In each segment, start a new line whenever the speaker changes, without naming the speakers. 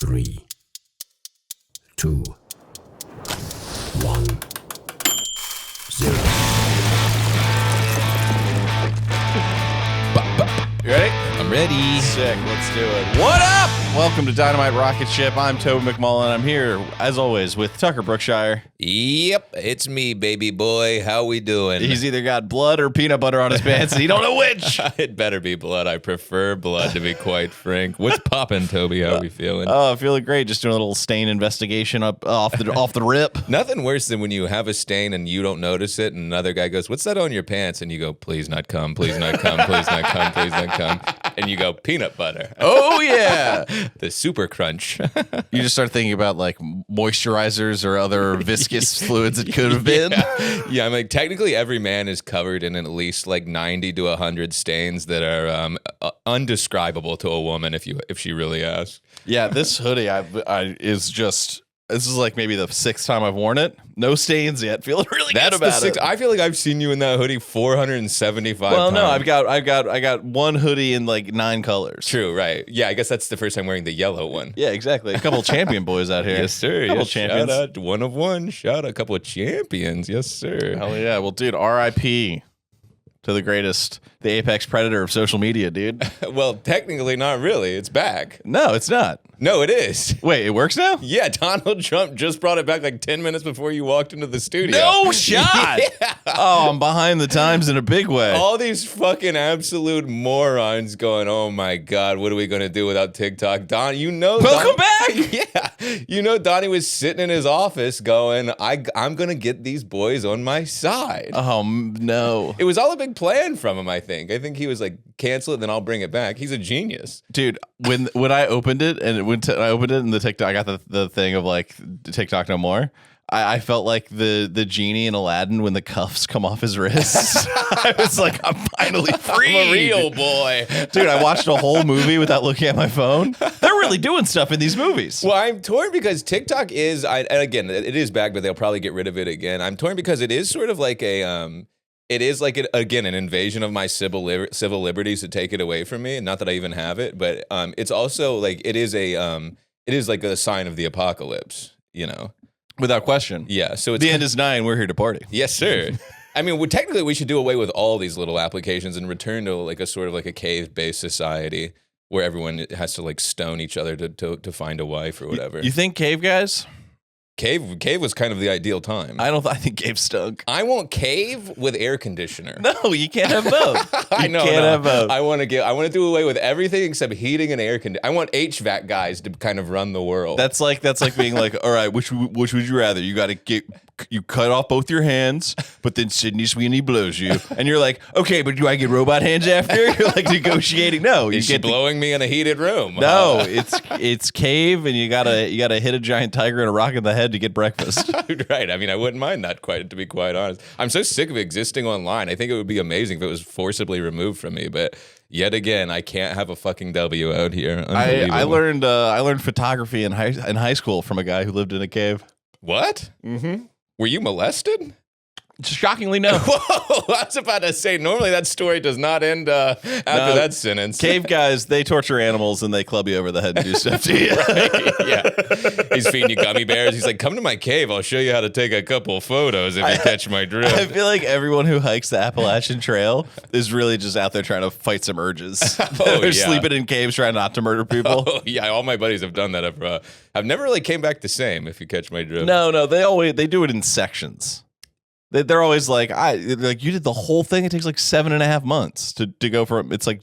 3, 2, 1, 0.
You ready?
I'm ready.
Sick. Let's do it. What up? Welcome to Dynamite Rocketship. I'm Toby McMullen. I'm here, as always, with Tucker Brookshire.
Yep, it's me, baby boy. How we doing?
He's either got blood or peanut butter on his pants, and you don't know which.
It better be blood. I prefer blood, to be quite frank. What's poppin', Toby? How we feeling?
Oh, feeling great. Just doing a little stain investigation off the rip.
Nothing worse than when you have a stain and you don't notice it, and another guy goes, "What's that on your pants?" And you go, "Please not come, please not come, please not come, please not come." And you go, "Peanut butter."
Oh, yeah.
The super crunch.
You just start thinking about like moisturizers or other viscous fluids it could have been.
Yeah, I'm like, technically every man is covered in at least like 90 to 100 stains that are undescribable to a woman if she really asks.
Yeah, this hoodie this is like maybe the 6th time I've worn it. No stains yet. Feeling really good about it.
I feel like I've seen you in that hoodie 475
Well,
times.
no, I got one hoodie in like 9 colors.
True, right. Yeah, I guess that's the first time wearing the yellow one.
Yeah, exactly. A couple champion boys out here.
Yes, sir.
A couple
Yes,
champions.
Shout out, one of one. Shout out a couple of champions. Yes, sir.
Hell yeah. Well, dude, RIP to the greatest, the apex predator of social media, dude.
Well, technically not really. It's back.
No, it's not.
No, it is.
Wait, it works now?
Yeah, Donald Trump just brought it back like 10 minutes before you walked into the studio.
No shot.
Yeah.
Oh, I'm behind the times in a big way.
All these fucking absolute morons going, "Oh my God, what are we going to do without TikTok?"
Welcome back.
Yeah. You know, Donnie was sitting in his office going, I'm going to get these boys on my side.
Oh, no.
It was all a big plan from him, I think. I think he was like, cancel it, then I'll bring it back. He's a genius.
Dude, when I opened it and I opened it in the TikTok, I got the thing of like TikTok no more. I felt like the genie in Aladdin when the cuffs come off his wrists. I was like, I'm finally free.
I'm a real boy.
Dude, I watched a whole movie without looking at my phone. They're really doing stuff in these movies.
Well, I'm torn because TikTok is, and again, it is back, but they'll probably get rid of it again. I'm torn because it is sort of like an invasion of my civil liberties to take it away from me. Not that I even have it, but it's also like it is like a sign of the apocalypse, you know.
Without question.
Yeah, so it's
the end is nigh and we're here to party.
Yes, sir. I mean, technically, we should do away with all these little applications and return to like a sort of like a cave-based society where everyone has to like stone each other to find a wife or whatever.
You think cave guys?
Cave was kind of the ideal time.
I think cave stunk.
I want cave with air conditioner.
No, you can't have both.
I know.
Can't have both.
I want to do away with everything except heating and air conditioning. I want HVAC guys to kind of run the world.
That's like being like, all right, which would you rather? You cut off both your hands, but then Sydney Sweeney blows you, and you're like, okay, but do I get robot hands after? You're like negotiating. No,
is she blowing me in a heated room?
No, it's cave, and you gotta hit a giant tiger and a rock in the head to get breakfast.
Right. I mean, I wouldn't mind that to be quite honest. I'm so sick of existing online. I think it would be amazing if it was forcibly removed from me, but yet again, I can't have a fucking W out here.
I learned photography in high school from a guy who lived in a cave.
What? Mm-hmm. Were you molested?
Shockingly, no.
Whoa, I was about to say, normally that story does not end after that sentence.
Cave guys, they torture animals and they club you over the head and do stuff to you.
Right? Yeah. He's feeding you gummy bears. He's like, come to my cave. I'll show you how to take a couple of photos if you catch my drift.
I feel like everyone who hikes the Appalachian Trail is really just out there trying to fight some urges. They're sleeping in caves trying not to murder people.
Oh, yeah, all my buddies have done that. I've never really came back the same, if you catch my drift.
No, they do it in sections. They're always like, you did the whole thing. It takes like 7.5 months to go from, it's like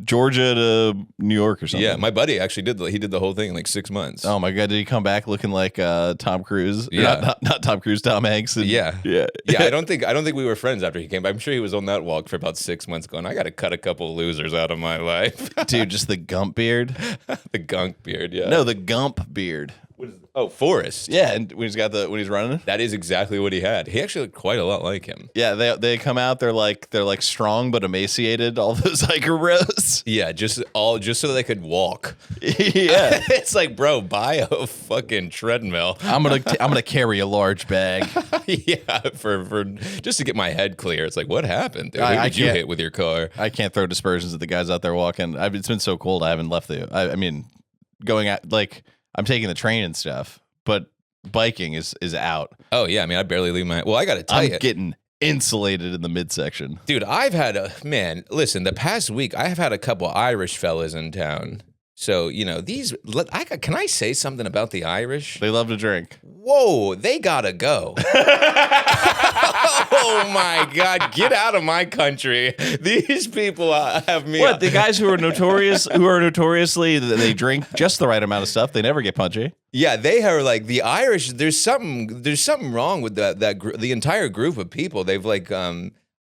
Georgia to New York or something.
Yeah, my buddy actually did the whole thing in like 6 months.
Oh my God, did he come back looking like Tom Cruise?
Yeah.
Not Tom Cruise, Tom Hanks.
Yeah. I don't think we were friends after he came back. I'm sure he was on that walk for about 6 months going, I got to cut a couple losers out of my life.
Dude, just the gump beard.
The gunk beard, yeah.
No, the gump beard.
Forrest.
Yeah, and when he's running.
That is exactly what he had. He actually looked quite a lot like him.
Yeah, they come out, they're like strong but emaciated, all those hiker bros.
Yeah, just so they could walk.
Yeah.
It's like, bro, buy a fucking treadmill.
I'm gonna carry a large bag.
Yeah, for just to get my head clear. It's like, what happened, dude? Who did you hit with your car?
I can't throw dispersions at the guys out there walking. It's been so cold I haven't left I mean, going out. Like I'm taking the train and stuff, but biking is out.
Oh yeah, I mean I barely leave my. Well, I got to tell you,
I'm getting insulated in the midsection.
dude. I've had listen, the past week I have had a couple Irish fellas in town. So these. Can I say something about the Irish?
They love to drink.
Whoa, they gotta go. Oh my God, get out of my country. These people have me.
What, the guys who are notoriously they drink just the right amount of stuff. They never get punchy.
Yeah, they are like the Irish. There's something wrong with the entire group of people. They've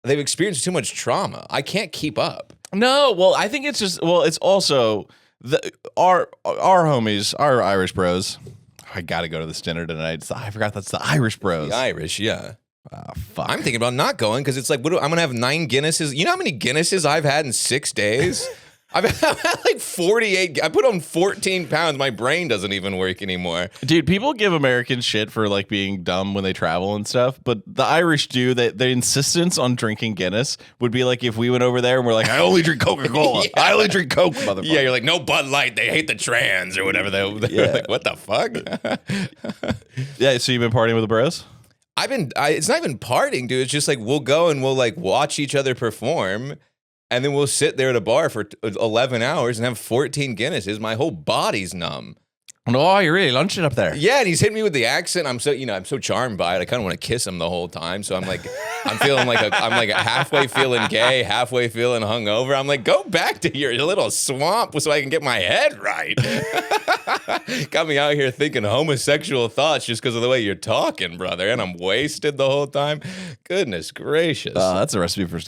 experienced too much trauma. I can't keep up.
No, well, I think it's just it's also our homies, our Irish bros. I got to go to this dinner tonight. I forgot that's the Irish bros.
The Irish, yeah.
Oh, fuck.
I'm thinking about not going because it's like, I'm going to have 9 Guinnesses. You know how many Guinnesses I've had in 6 days? I've had like 48. I put on 14 pounds. My brain doesn't even work anymore.
Dude, people give Americans shit for like being dumb when they travel and stuff, but the Irish do. The insistence on drinking Guinness would be like if we went over there and we're like, I only drink Coca-Cola.
Yeah.
I only drink Coke, motherfucker.
Yeah, you're like, no Bud Light. They hate the trans or whatever. They're like, what the fuck?
Yeah, so you've been partying with the bros?
It's not even partying, dude. It's just like we'll go and we'll like watch each other perform. And then we'll sit there at a bar for 11 hours and have 14 Guinnesses. My whole body's numb.
Oh, you're really lunching up there.
Yeah, and he's hitting me with the accent. I'm so charmed by it. I kind of want to kiss him the whole time. So I'm feeling like I'm halfway feeling gay, halfway feeling hungover. I'm like, go back to your little swamp so I can get my head right. Got me out here thinking homosexual thoughts just because of the way you're talking, brother. And I'm wasted the whole time. Goodness gracious.
That's a recipe for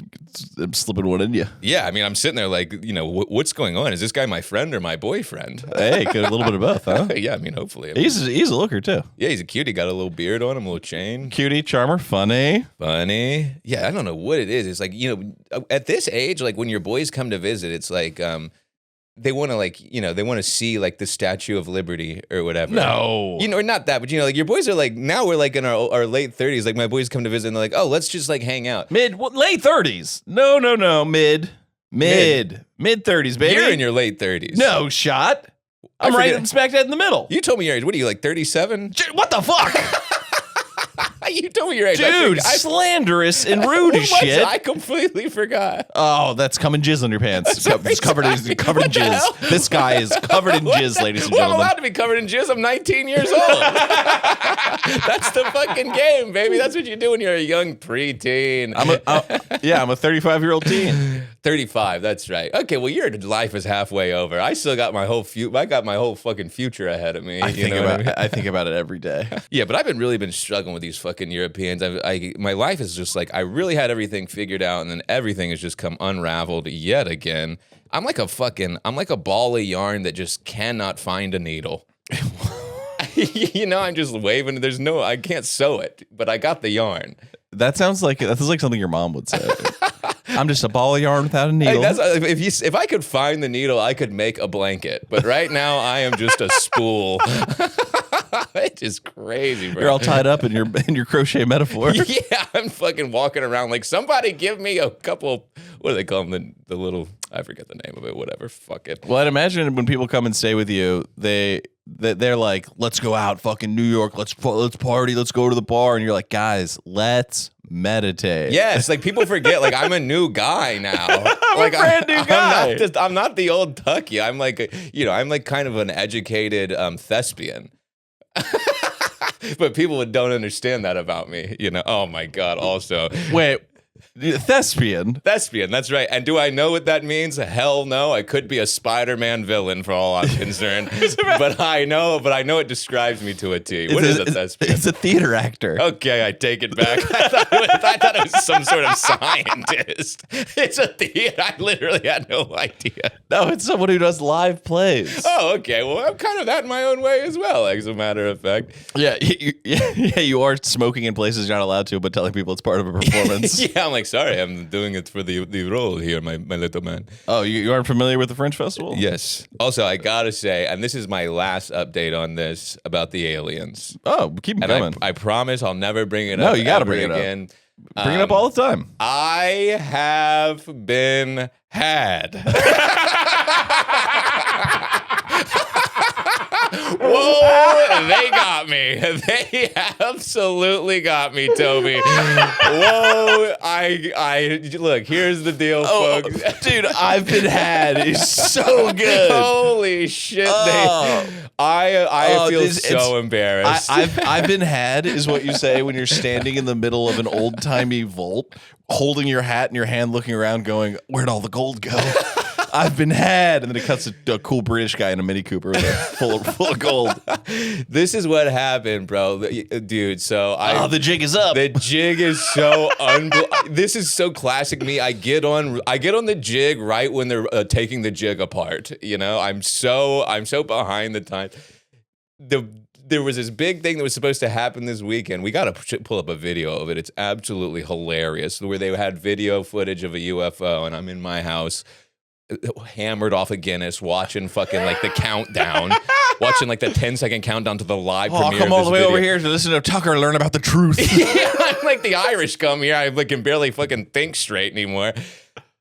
slipping one in you.
Yeah, I mean, I'm sitting there like, what's going on? Is this guy my friend or my boyfriend?
Hey, a little bit of both, huh?
Yeah, I mean, hopefully.
He's a looker, too.
Yeah, he's a cutie. Got a little beard on him, a little chain.
Cutie, charmer, funny.
Yeah, I don't know what it is. It's like, at this age, like when your boys come to visit, it's like they want to they want to see like the Statue of Liberty or whatever.
No.
Or not that, but like your boys are like, now we're like in our late 30s. Like my boys come to visit and they're like, oh, let's just like hang out.
Late 30s. No. Mid 30s, baby.
You're in your late 30s.
No shot. I'm right smack dead in the middle.
You told me your age. What are you, like 37?
What the fuck?
You told me your age.
Dude, slanderous and rude as shit.
I completely forgot.
Oh, that's coming jizz on your pants. It's covered in jizz. This guy is covered in jizz, ladies and gentlemen.
I'm allowed to be covered in jizz. I'm 19 years old. That's the fucking game, baby. That's what you do when you're a young preteen.
I'm a 35-year-old teen.
35, that's right. Okay, well, your life is halfway over. I still got my whole fucking future ahead of me.
I think about it every day.
Yeah, but I've really been struggling with these fucking Europeans. My life is just like, I really had everything figured out, and then everything has just come unraveled yet again. I'm like a ball of yarn that just cannot find a needle. I'm just waving. I can't sew it, but I got the yarn.
That sounds like something your mom would say. I'm just a ball of yarn without a needle.
If I could find the needle, I could make a blanket. But right now, I am just a spool. It's just crazy, bro.
You're all tied up in your crochet metaphor.
Yeah, I'm fucking walking around like, somebody give me a couple. What do they call them? The little. I forget the name of it. Whatever. Fuck it.
Well, I'd imagine when people come and stay with you, they're like, let's go out, fucking New York, let's party, let's go to the bar, and you're like, guys, let's meditate.
Yeah, it's like people forget, like I'm a new guy now.
Like, I'm a brand new guy.
I'm not the old Tucky. I'm like, I'm like kind of an educated thespian. But people don't understand that about me. Oh my God. Also,
wait. Thespian,
that's right. And do I know what that means? Hell no. I could be a Spider-Man villain for all I'm concerned. but I know it describes me to a T. What is a thespian?
It's a theater actor.
Okay, I take it back. I thought it was some sort of scientist. It's a theater. I literally had no idea.
No, it's someone who does live plays.
Oh, okay. Well, I'm kind of that in my own way as well, as a matter of fact.
Yeah, you are smoking in places you're not allowed to, but telling people it's part of a performance.
Yeah, I'm like, sorry, I'm doing it for the role here, my little man.
Oh, you aren't familiar with the Fringe Festival?
Yes. Also, I gotta say, and this is my last update on this about the aliens.
Oh, keep them coming.
I promise I'll never bring it up.
No, you gotta bring it
again.
Bring it up all the time.
I have been had. Whoa, they got me. They absolutely got me, Toby. Whoa, I look, here's the deal, folks.
Dude, I've been had. It's so good.
Holy shit. I feel so embarrassed.
I've been had is what you say when you're standing in the middle of an old-timey vault, holding your hat in your hand, looking around, going, where'd all the gold go? I've been had. And then it cuts a cool British guy in a Mini Cooper with full of gold.
This is what happened, bro. Dude, so
the jig is up.
The jig is so this is so classic me. I get on the jig right when they're taking the jig apart. You know, I'm so behind the time. There was this big thing that was supposed to happen this weekend. We got to pull up a video of it. It's absolutely hilarious, where they had video footage of a UFO, and I'm in my house hammered off a Guinness, watching fucking like the countdown, watching like the 10-second countdown to the live premiere.
Come all the way
video.
over here to listen to Tucker learn about the truth.
Yeah, I'm like the Irish come here. I can barely fucking think straight anymore.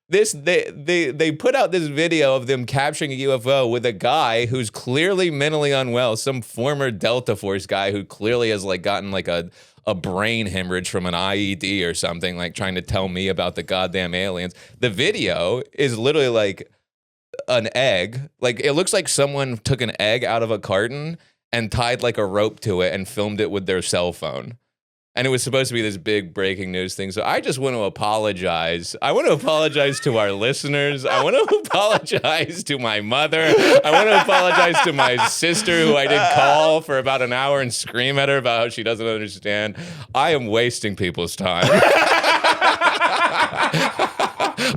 They put out this video of them capturing a UFO with a guy who's clearly mentally unwell, some former Delta Force guy who clearly has like gotten like a brain hemorrhage from an IED or something, like trying to tell me about the goddamn aliens. The video is literally like an egg. Like it looks like someone took an egg out of a carton and tied like a rope to it and filmed it with their cell phone. And it was supposed to be this big breaking news thing. So I just want to apologize. I want to apologize to our listeners. I want to apologize to my mother. I want to apologize to my sister, who I did call for about an hour and scream at her about how she doesn't understand. I am wasting people's time.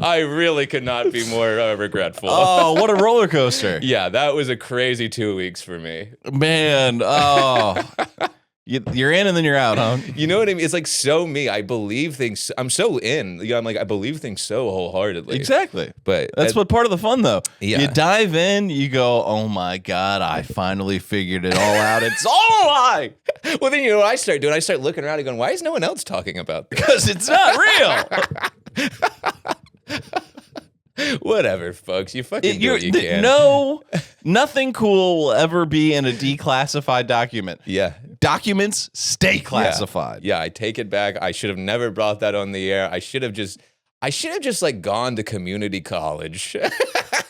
I really could not be more regretful.
Oh, what a roller coaster.
Yeah, that was a crazy 2 weeks for me.
Man, You're in and then you're out, huh?
You know what I mean? It's like so me. I believe things. I'm so in. You know, I'm like, I believe things so wholeheartedly.
Exactly.
But
that's what part of the fun, though.
Yeah.
You dive in, you go, oh my God, I finally figured it all out. It's all a lie.
Well, then you know what I start doing? I start looking around and going, why is no one else talking about this?
Because it's not real.
Whatever, folks. You fucking do what you can.
No, nothing cool will ever be in a declassified document.
Yeah.
Documents stay classified.
Yeah, I take it back. I should have never brought that on the air. I should have just like gone to community college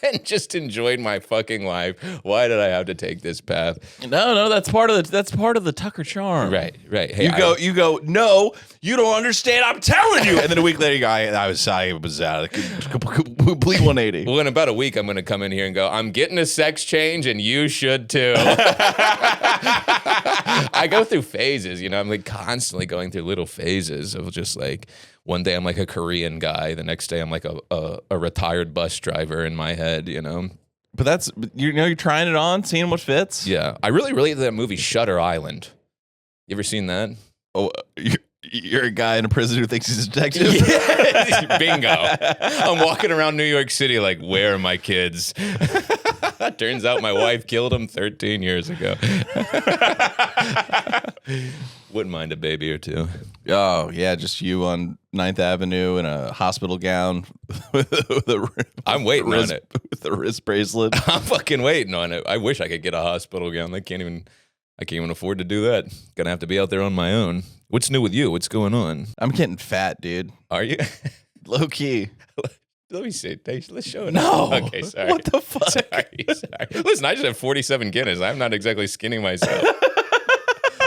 and just enjoyed my fucking life. Why did I have to take this path?
No, that's part of the Tucker charm.
Right. Hey,
you go, no, you don't understand. I'm telling you. And then a week later, you go, I was out. Complete 180.
Well, in about a week, I'm going to come in here and go, I'm getting a sex change, and you should too. I go through phases, you know. I'm like constantly going through little phases of just like, one day I'm like a Korean guy, the next day I'm like a retired bus driver in my head, you know.
But you're trying it on, seeing what fits.
Yeah, I really related to that movie Shutter Island. You ever seen that?
Oh, you're a guy in a prison who thinks he's a detective.
Yeah. Bingo. I'm walking around New York City like, where are my kids? Turns out my wife killed them 13 years ago. Wouldn't mind a baby or two.
Oh, yeah, just you on 9th Avenue in a hospital gown.
I'm waiting on it.
With a wrist bracelet.
I'm fucking waiting on it. I wish I could get a hospital gown. I can't even afford to do that. Gonna have to be out there on my own. What's new with you? What's going on?
I'm getting fat, dude.
Are you?
Low key.
Let me see. Let's show it.
No.
Okay, sorry.
What the fuck?
Sorry. Listen, I just have 47 Guinness. I'm not exactly skinning myself.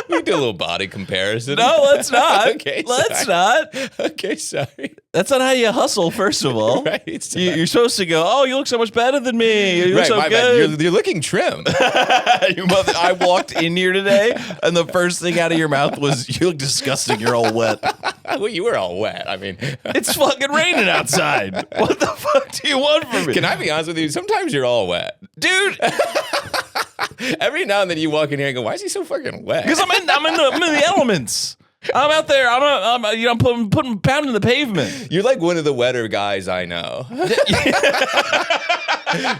We do a little body comparison.
No, let's not.
Okay,
let's not.
Okay, sorry.
That's not how you hustle, first of all.
Right.
You're supposed to go, oh, you look so much better than me. You look
right,
so
my
good.
bad. You're looking trim.
I walked in here today, and the first thing out of your mouth was, you look disgusting. You're all wet.
Well, you were all wet. I mean,
it's fucking raining outside. What the fuck do you want from me?
Can I be honest with you? Sometimes you're all wet.
Dude.
Every now and then you walk in here and go, why is he so fucking wet?
Because I'm in the elements. I'm out there. I'm pounding the pavement.
You're like one of the wetter guys I know.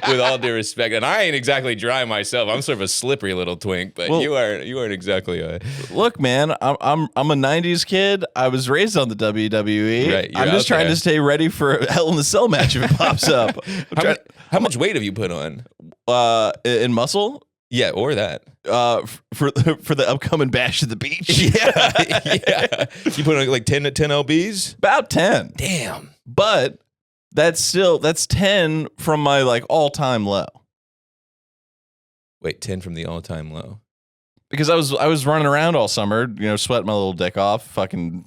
With all due respect, and I ain't exactly dry myself. I'm sort of a slippery little twink, but you aren't exactly a.
Look, man, I'm a '90s kid. I was raised on the WWE.
Right,
I'm just trying to stay ready for a Hell in the Cell match if it pops up.
How much weight have you put on?
In muscle?
Yeah, or that.
For the upcoming bash at the beach.
Yeah. You put in like 10 LBs?
About 10.
Damn.
But that's 10 from my like all-time low.
Wait, 10 from the all-time low.
Because I was running around all summer, sweating my little dick off, fucking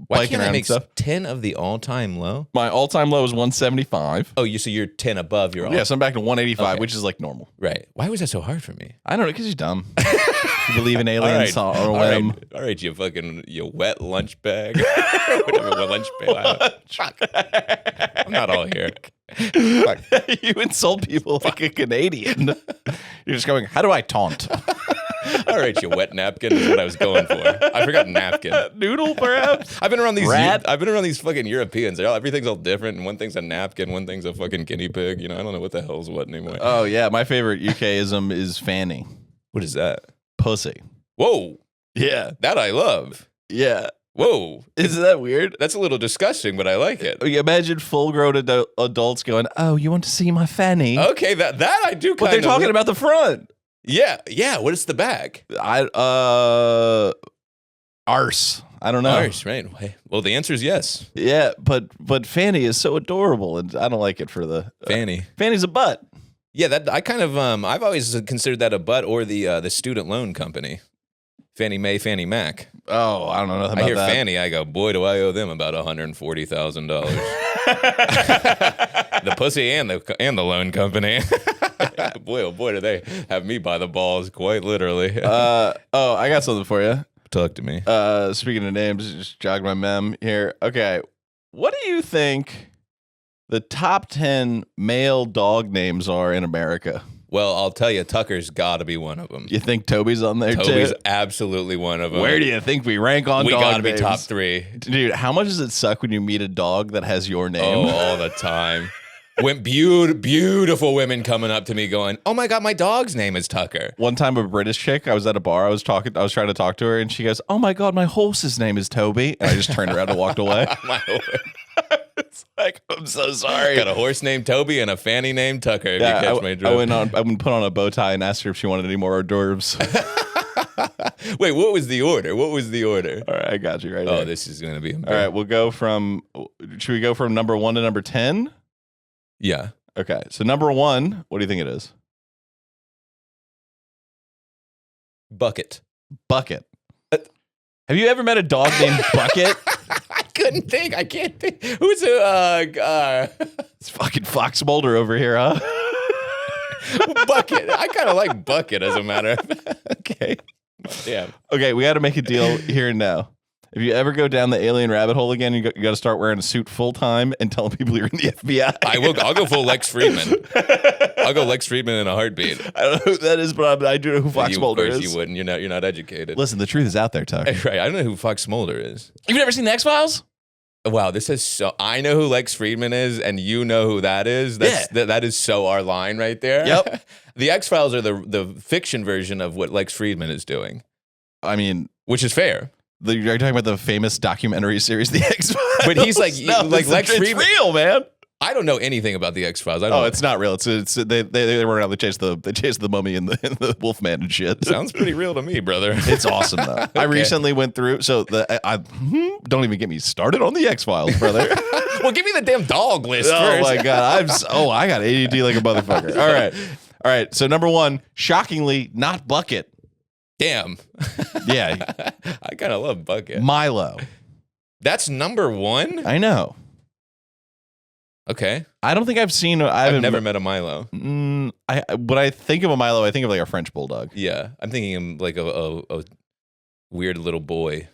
Why
biking
can't I
around and
make
stuff.
10 of the all-time low?
My all-time low is 175.
Oh, so you're 10 above your all.
Yeah, so I'm back to 185,
Okay.
which is like normal.
Right. Why was that so hard for me?
I don't know, because he's dumb. You believe in aliens or
all
whim.
right, you wet lunch bag. Whatever, wet lunch bag. I'm not all here. Fuck.
You insult people like a Canadian. You're just going, how do I taunt?
All right, you wet napkin is what I was going for. I forgot napkin.
Noodle, perhaps?
I've been around these.
Rat?
I've been around these fucking Europeans. Everything's all different, and one thing's a napkin, one thing's a fucking guinea pig. I don't know what the hell's what anymore.
Oh, yeah. My favorite UKism is fanny.
What is that?
Pussy.
Whoa,
Yeah.
that I love.
Yeah.
Whoa,
Isn't that weird?
that's a little disgusting, but I like it.
Imagine full-grown adults going, oh, you want to see my fanny?
Okay, that I do.
But they're talking about the front.
Yeah. What is the back?
Arse. I don't know.
Nice, right? Well, the answer is yes.
Yeah, but fanny is so adorable, and I don't like it for the
Fanny.
Fanny's a butt.
Yeah, that I kind of I've always considered that a butt or the student loan company, Fannie Mae, Fannie Mac.
Oh, I don't know nothing
I
about
hear
that.
Fannie, I go, boy, do I owe them about $140,000. The pussy and the loan company. Boy, oh boy, do they have me by the balls, quite literally.
I got something for you.
Talk to me.
Speaking of names, just jogged my mem here. Okay, what do you think the top 10 male dog names are in America?
Well, I'll tell you, Tucker's got to be one of them.
You think Toby's on there
Toby's
too?
absolutely one of them.
Where do you think we rank on
we
dog
got to be
names?
top 3.
Dude, how much does it suck when you meet a dog that has your name?
Oh, all the time. When beautiful women coming up to me going, "Oh my god, my dog's name is Tucker."
One time, a British chick, I was at a bar, I was trying to talk to her, and she goes, "Oh my god, my horse's name is Toby," and I just turned around and walked away.
My horse.
It's like, I'm so sorry.
Got a horse named Toby and a fanny named Tucker. If
Yeah,
you catch my
I
drift.
went put on a bow tie and asked her if she wanted any more hors d'oeuvres.
Wait, what was the order? What was the order?
All right, I got you right
Oh,
here.
this is gonna be.
All right, we'll go from. Should we go from number 1 to number 10?
Yeah.
Okay, so number 1, what do you think it is?
Bucket.
Bucket. Have you ever met a dog named Bucket?
I couldn't think. I can't think. Who's
It's fucking Fox Mulder over here, huh?
Bucket? I kind of like Bucket, as a matter of fact.
Okay.
Yeah.
Okay, we got to make a deal here and now. If you ever go down the alien rabbit hole again, you got to start wearing a suit full time and telling people you're in the FBI.
I will. I'll go full Lex Friedman. I'll go Lex Friedman in a heartbeat.
I don't know who that is, but I do know who Fox Mulder
Of course
is.
you wouldn't. You're not educated.
Listen, the truth is out there, Tuck.
Right. I don't know who Fox Mulder is.
You've never seen the X-Files?
Wow, this is so. I know who Lex Friedman is, and you know who that is. That is so our line right there.
Yep.
The X-Files are the fiction version of what Lex Friedman is doing,
I mean,
which is fair.
you're talking about the famous documentary series, The X-Files.
But he's like Lex
it's
Friedman.
real, man.
I don't know anything about the X-Files. I don't.
Oh, it's not real. It's they were out. They chased the mummy and the Wolfman and shit.
Sounds pretty real to me, brother.
It's awesome though. I recently went through. So don't even get me started on the X-Files, brother.
Well, give me the damn dog list
Oh
first.
my god, I got ADD like a motherfucker. All right. So number 1, shockingly, not Bucket.
Damn.
Yeah,
I kind of love Bucket.
Milo.
That's number 1?
I know.
Okay.
I don't think I've seen.
I've never met a Milo.
When I think of a Milo, I think of like a French bulldog.
Yeah. I'm thinking of like a weird little boy.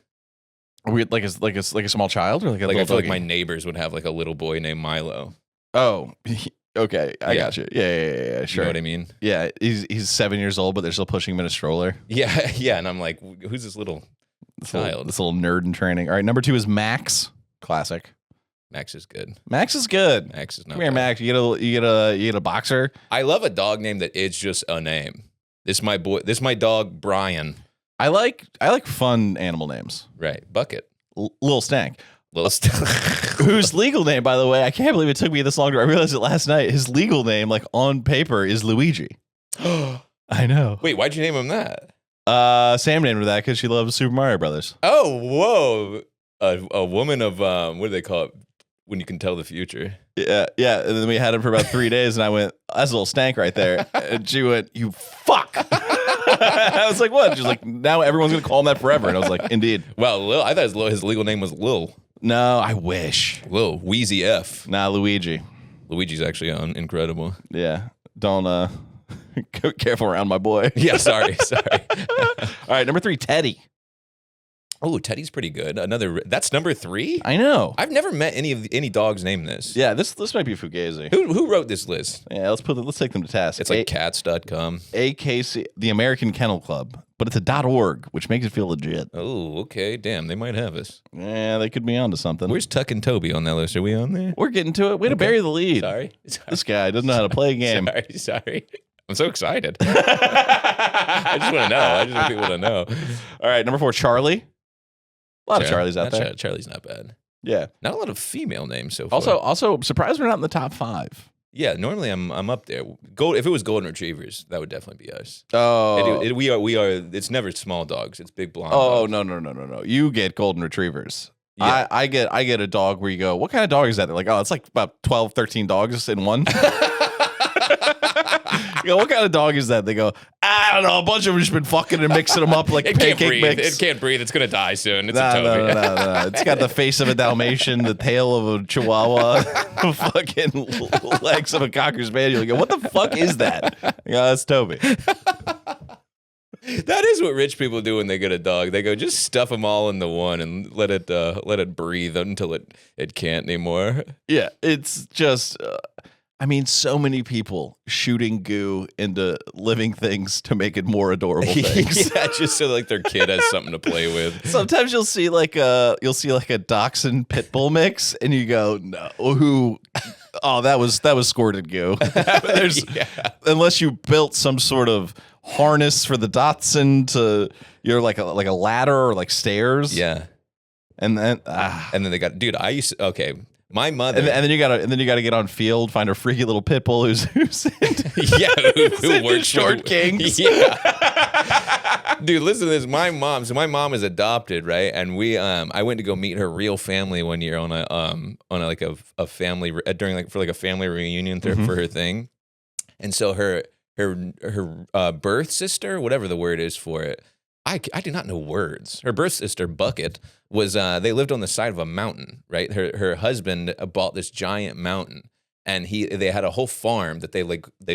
Weird, like a small child, or like a
Like
little
I feel
doggy?
like my neighbors would have like a little boy named Milo.
Oh, okay. I
Yeah.
got you. Yeah.
You
Sure.
know what I mean?
Yeah, he's 7 years old, but they're still pushing him in a stroller.
Yeah. Yeah. And I'm like, who's this little child?
This little nerd in training. All right, number 2 is Max. Classic.
Max is good.
Max is good.
Max is not
Come here,
bad.
Max. You get a boxer.
I love a dog name that it's just a name. This my dog Brian.
I like fun animal names.
Right. Bucket.
Little Stank.
Little
Whose legal name, by the way, I can't believe it took me this long to. I realized it last night. His legal name, like on paper, is Luigi. I know.
Wait, why'd you name him that?
Sam named her that because she loves Super Mario Brothers.
Oh, whoa. A woman of, what do they call it? When you can tell the future.
Yeah. And then we had him for about 3 days, and I went, that's a little stank right there. And she went, you fuck. I was like, what? She's like, now everyone's going to call him that forever. And I was like, indeed.
Well, Lil, I thought his legal name was Lil.
No, I wish.
Lil, Wheezy F.
Nah, Luigi.
Luigi's actually incredible.
Yeah. Don't, careful around my boy.
Yeah, sorry.
All right, number 3, Teddy.
Oh, Teddy's pretty good. That's number 3?
I know.
I've never met any dogs named this.
Yeah, this might be Fugazi.
Who wrote this list?
Yeah, let's take them to task.
It's like cats.com.
AKC, the American Kennel Club, but it's a .org, which makes it feel legit.
Oh, okay. Damn, they might have us.
Yeah, they could be onto something.
Where's Tuck and Toby on that list? Are we on there?
We're getting to it. Way to bury the lead.
Sorry.
This guy doesn't know how to play a game.
Sorry. I'm so excited. I just want to know. I just want people to know.
All right, number 4, Charlie. A lot of Charlies out there.
Charlie's not bad.
Yeah.
Not a lot of female names so far.
Also, surprised we're not in the top 5.
Yeah, normally I'm up there. If it was golden retrievers, that would definitely be us.
Oh.
We are. It's never small dogs. It's big blonde.
Oh,
dogs.
no. You get golden retrievers.
Yeah.
I get a dog where you go, what kind of dog is that? They're like, oh, it's like about 12, 13 dogs in one. You go, what kind of dog is that? They go, I don't know. A bunch of them just been fucking and mixing them up like pancake mix.
It can't breathe. It's gonna die soon. It's
a
Toby.
No. It's got the face of a Dalmatian, the tail of a Chihuahua, fucking legs of a Cocker Spaniel. You go, what the fuck is that? Yeah, that's Toby.
That is what rich people do when they get a dog. They go, just stuff them all into one and let it breathe until it can't anymore.
Yeah, it's just. So many people shooting goo into living things to make it more adorable things.
Yeah, just so like their kid has something to play with.
Sometimes you'll see like a dachshund pit bull mix, and you go, no, who? Oh, that was squirted goo. Unless you built some sort of harness for the dachshund to, you're like a ladder or like stairs.
Yeah,
and then
they got, dude. Okay. My mother,
and then you gotta get on field, find a freaky little pit bull who's
who works
short kings.
Yeah, dude, listen to this. My mom is adopted, right? And I went to go meet her real family one year on a family during for a family reunion for her thing, and so her birth sister, whatever the word is for it. I do not know words. Her birth sister, Bucket, was they lived on the side of a mountain, right? Her husband bought this giant mountain, and they had a whole farm that they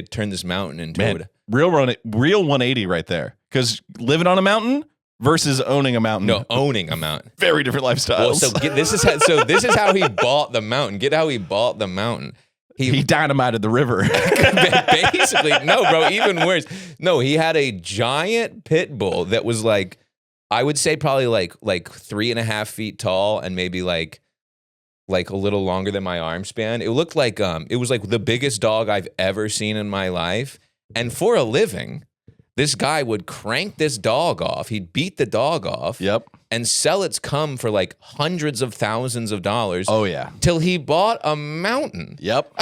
turned this mountain into.
Real 180 right there. Because living on a mountain versus owning a mountain.
No, owning a mountain.
Very different lifestyles.
Well, this is how he bought the mountain. Get how he bought the mountain.
He dynamited the river.
Basically, no, bro, even worse. No, he had a giant pit bull that was like, I would say probably like 3.5 feet tall and maybe like a little longer than my arm span. It looked like it was like the biggest dog I've ever seen in my life. And for a living, this guy would crank this dog off. He'd beat the dog off.
Yep.
And sell its cum for like hundreds of thousands of dollars.
Oh, yeah.
Till he bought a mountain.
Yep.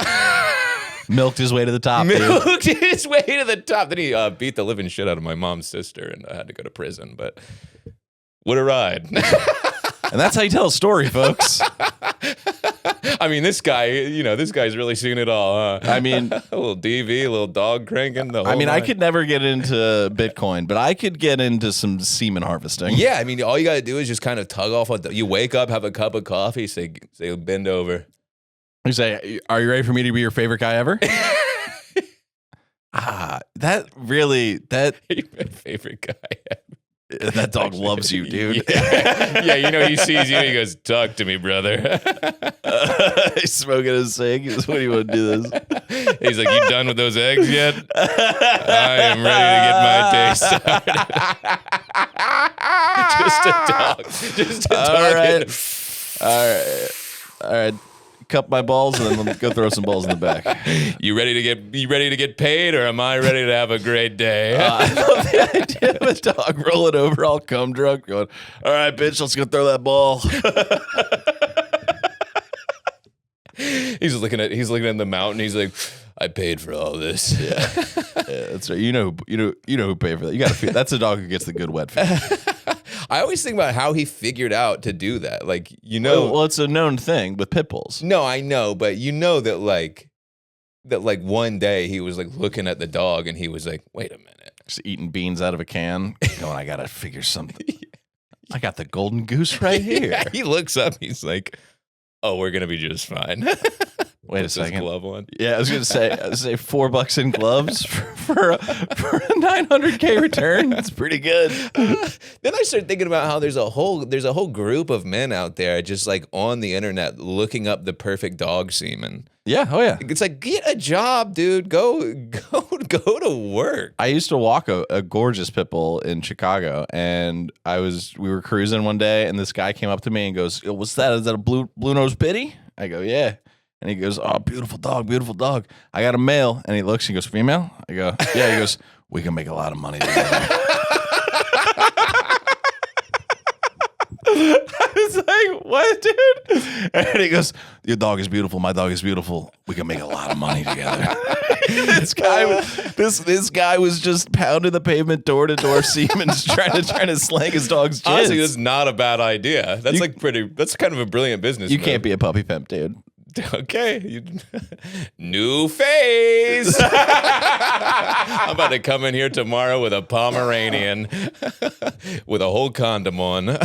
Milked his way to the top.
His way to the top. Then he beat the living shit out of my mom's sister, and I had to go to prison. But what a ride.
And that's how you tell a story, folks.
I mean, this guy's really seen it all, huh?
I mean,
a little DV, a little dog cranking.
I could never get into Bitcoin, but I could get into some semen harvesting.
Yeah, I mean, all you got to do is just kind of tug off. You wake up, have a cup of coffee, say bend over.
You say, are you ready for me to be your favorite guy ever? That really,
my favorite guy ever.
That dog loves you, dude.
Yeah, he sees you and he goes, talk to me, brother.
He's smoking a cig. He goes, what do you want to do this?
He's like, you done with those eggs yet? I am ready to get my day started. Just a dog.
All right. Cup my balls and then let me go throw some balls in the back.
You ready to get paid, or am I ready to have a great day?
I love the idea of a dog rolling over all cum drunk going, all right, bitch, let's go throw that ball.
He's looking at the mountain. He's like, I paid for all this.
Yeah, that's right. You know who paid for that. You got to feel that's a dog who gets the good wet feet.
I always think about how he figured out to do that. Like,
well, it's a known thing with pit bulls.
No, I know, but that one day he was like looking at the dog and he was like, wait a minute.
Just eating beans out of a can. Going, I gotta figure something. I got the golden goose right here.
Yeah, he looks up, he's like, oh, we're gonna be just fine.
Wait a second.
Glove on.
Yeah, I was gonna say $4 in gloves for a 900K return. That's pretty good.
Then I started thinking about how there's a whole group of men out there just like on the internet looking up the perfect dog semen.
Yeah, oh yeah.
It's like, get a job, dude. Go to work.
I used to walk a gorgeous pit bull in Chicago, and we were cruising one day, and this guy came up to me and goes, "What's that? Is that a blue nose pitty?" I go, "Yeah." And he goes, "Oh, beautiful dog, beautiful dog. I got a male." And he looks, he goes, "Female?" I go, "Yeah." He goes, "We can make a lot of money together." I was like, "What, dude?" And he goes, "Your dog is beautiful. My dog is beautiful. We can make a lot of money together." This guy was just pounding the pavement door to door, semen, trying to slang his dog's jizz.
Honestly, that's not a bad idea. That's that's kind of a brilliant business.
You can't be a puppy pimp, dude.
Okay. New phase. I'm about to come in here tomorrow with a Pomeranian with a whole condom on.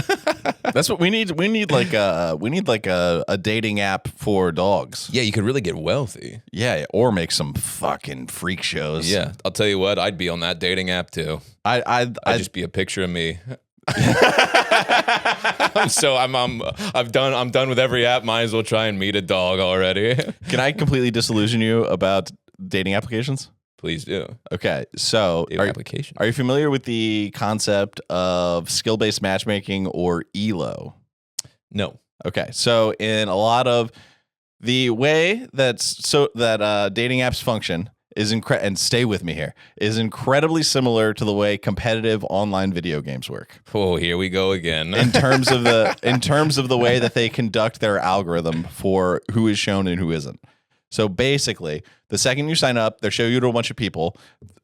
That's what we need. We need like a dating app for dogs.
Yeah, you could really get wealthy.
Yeah, or make some fucking freak shows.
Yeah, I'll tell you what, I'd be on that dating app too. I'd just be a picture of me. I'm done with every app. Might as well try and meet a dog already.
Can I completely disillusion you about dating applications?
Please do.
Okay, so are you familiar with the concept of skill-based matchmaking, or ELO?
No.
Okay, so in a lot of the way that dating apps function is and stay with me here, is incredibly similar to the way competitive online video games work.
Oh, here we go again.
in terms of the way that they conduct their algorithm for who is shown and who isn't. So basically, the second you sign up, they show you to a bunch of people.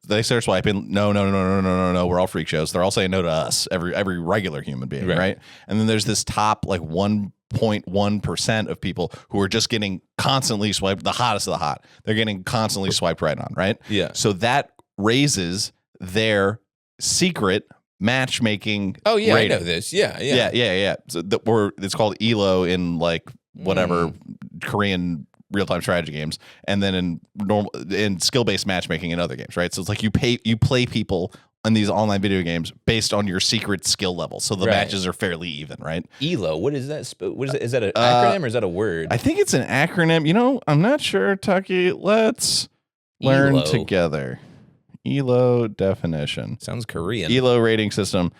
They start swiping. No. We're all freak shows. They're all saying no to us. Every regular human being, right? And then there's this top like 1.1% of people who are just getting constantly swiped. The hottest of the hot. They're getting constantly swiped right on, right?
Yeah.
So that raises their secret matchmaking.
Oh yeah,
rating.
I know this. Yeah.
So it's called ELO in like whatever Korean real-time strategy games, and then in skill-based matchmaking in other games, right? So it's like you play people on these online video games based on your secret skill level, so the matches are fairly even, right?
ELO, what is that? What is it? Is that an acronym or is that a word?
I think it's an acronym. You know, I'm not sure, Tucky. Let's learn together. ELO definition.
Sounds Korean.
ELO rating system.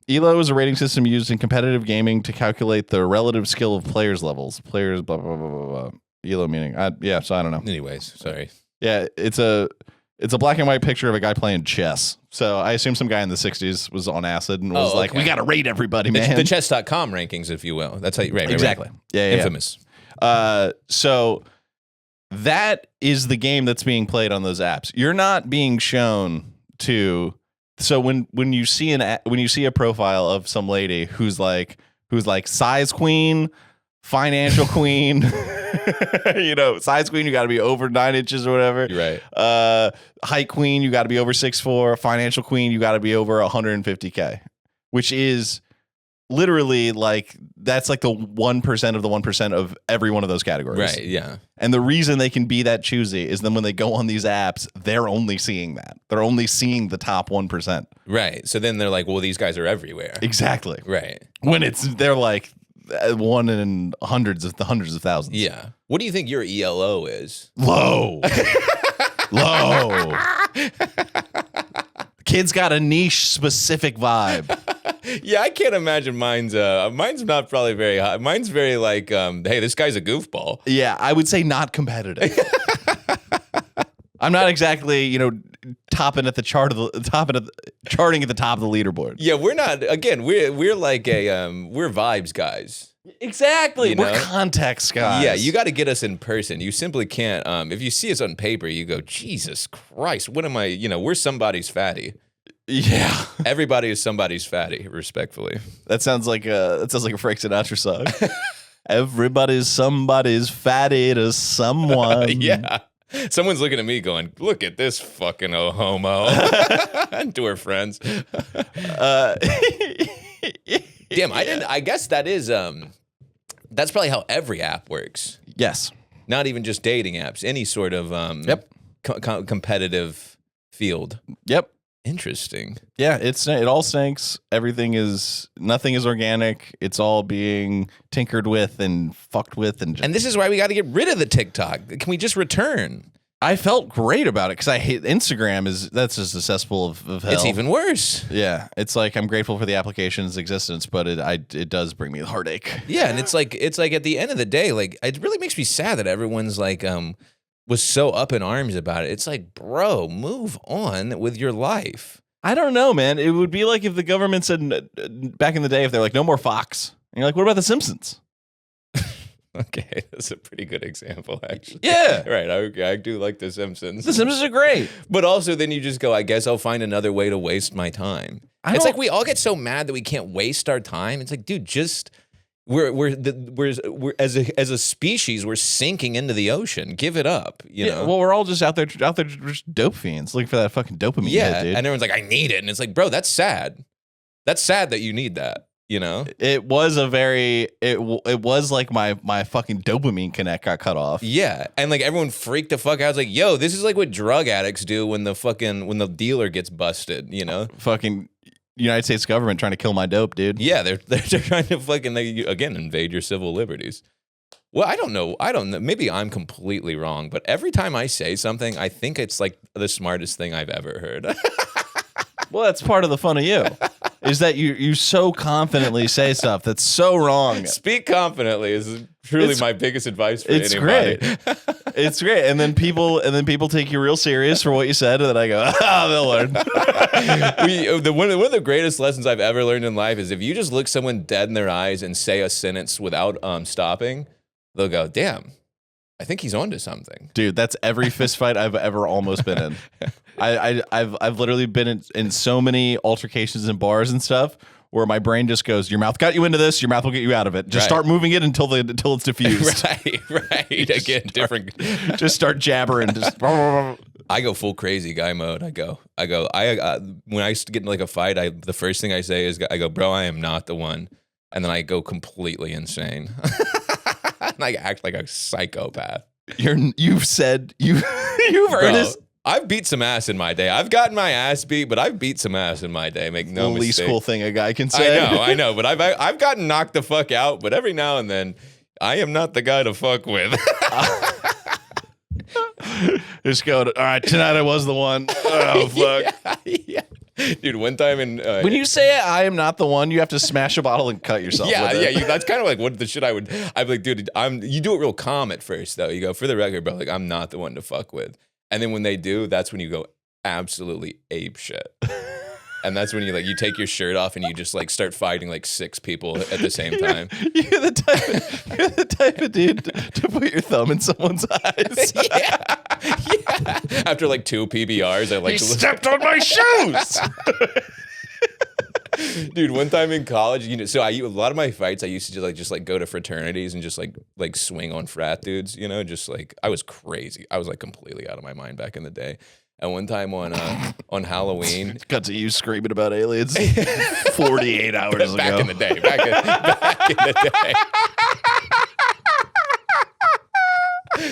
ELO is a rating system used in competitive gaming to calculate the relative skill of players' levels. Players, blah, blah, blah, blah, blah. ELO meaning. So I don't know.
Anyways, sorry.
Yeah, it's a black and white picture of a guy playing chess. So I assume some guy in the 60s was on acid and was like, we got to rate everybody, man.
The chess.com rankings, if you will. That's how you rate.
Exactly.
Right.
Yeah.
Infamous.
So that is the game that's being played on those apps. You're not being shown to. So when you see a profile of some lady who's like size queen, financial queen, size queen, you got to be over 9 inches or whatever.
You're right.
Height queen, you got to be over 6'4". Financial queen, you got to be over 150K, which is literally like that's like the 1% of the 1% of every one of those categories.
Right. Yeah.
And the reason they can be that choosy is then when they go on these apps, they're only seeing that. They're only seeing the top 1%.
Right. So then they're like, well, these guys are everywhere.
Exactly.
Right.
When they're like one in hundreds of thousands.
Yeah. What do you think your ELO is?
Low. Low. Kid's got a niche specific vibe.
Yeah, I can't imagine mine's not probably very high. Mine's very like, hey, this guy's a goofball.
Yeah, I would say not competitive. I'm not exactly, charting at the top of the leaderboard.
Yeah, we're not. Again, we're like we're vibes guys.
Exactly.
You
We're
know?
context guys.
Yeah, you got to get us in person. You simply can't. If you see us on paper, you go, Jesus Christ, what am I? You know, we're somebody's fatty.
Yeah.
Everybody is somebody's fatty, respectfully.
That sounds like a Frank Sinatra song. Everybody's somebody's fatty to someone.
Yeah. Someone's looking at me going, look at this fucking homo. To her friends. Damn, I guess that is, that's probably how every app works.
Yes.
Not even just dating apps, any sort of competitive field.
Yep.
Interesting.
Yeah, it all stinks. Nothing is organic. It's all being tinkered with and fucked with. And
this is why we got to get rid of the TikTok. Can we just return?
I felt great about it because I hate Instagram. That's just a cesspool of hell.
It's even worse.
Yeah, it's like I'm grateful for the application's existence, but it does bring me heartache.
Yeah, and it's like at the end of the day, like it really makes me sad that everyone's like was so up in arms about it. It's like, bro, move on with your life.
I don't know, man. It would be like if the government said back in the day, if they're like, no more Fox. And you're like, what about The Simpsons?
Okay, that's a pretty good example, actually.
Yeah.
Right, I do like The Simpsons.
The Simpsons are great.
But also then you just go, I guess I'll find another way to waste my time. It's like we all get so mad that we can't waste our time. It's like, dude, just... We're as a species, we're sinking into the ocean. Give it up, you know.
Well, we're all just out there just dope fiends looking for that fucking dopamine.
Yeah,
hit, dude.
and everyone's like, I need it, and it's like, bro, that's sad. That's sad that you need that. You know,
it was like my fucking dopamine connect got cut off.
Yeah, and like everyone freaked the fuck out. It's like, yo, this is like what drug addicts do when the dealer gets busted. You know,
fucking United States government trying to kill my dope, dude.
Yeah, they're trying to fucking again invade your civil liberties. Well, I don't know. Maybe I'm completely wrong, but every time I say something, I think it's like the smartest thing I've ever heard.
Well, that's part of the fun of you, is that you so confidently say stuff that's so wrong.
Speak confidently is truly my biggest advice for
it's
anybody.
Great. It's great. And then people take you real serious for what you said, and then I go, they'll learn.
One of the greatest lessons I've ever learned in life is if you just look someone dead in their eyes and say a sentence without stopping, they'll go, damn, I think he's onto something.
Dude, that's every fist fight I've ever almost been in. I've literally been in so many altercations in bars and stuff where my brain just goes, your mouth got you into this, your mouth will get you out of it. Just start moving it until it's diffused.
Right. Again, different.
Just start jabbering.
I go full crazy guy mode. I go. When I get in like a fight, the first thing I say is, I go, bro, I am not the one. And then I go completely insane. And I act like a psychopath.
You've heard this.
I've beat some ass in my day. I've gotten my ass beat, but I've beat some ass in my day. Make no mistake.
The least cool thing a guy can say.
I know. But I've gotten knocked the fuck out. But every now and then, I am not the guy to fuck with.
Just go, all right, tonight I was the one. Oh, fuck.
Yeah. Dude, one time in...
when you say I am not the one, you have to smash a bottle and cut yourself with it.
Yeah, that's kind of like what the shit I'd be like, dude, you do it real calm at first, though. You go, for the record, bro, like, I'm not the one to fuck with. And then when they do, that's when you go absolutely ape shit. And that's when you take your shirt off and you just like start fighting like 6 people at the same time.
You're the type of dude to put your thumb in someone's eyes.
Yeah. After like 2 PBRs, I like to
stepped on my shoes.
Dude, one time in college, so a lot of my fights, I used to just go to fraternities and just like swing on frat dudes, just like I was crazy. I was like completely out of my mind back in the day. And one time on Halloween,
got to you screaming about aliens 48 hours
back
ago.
In the day. Back in the day.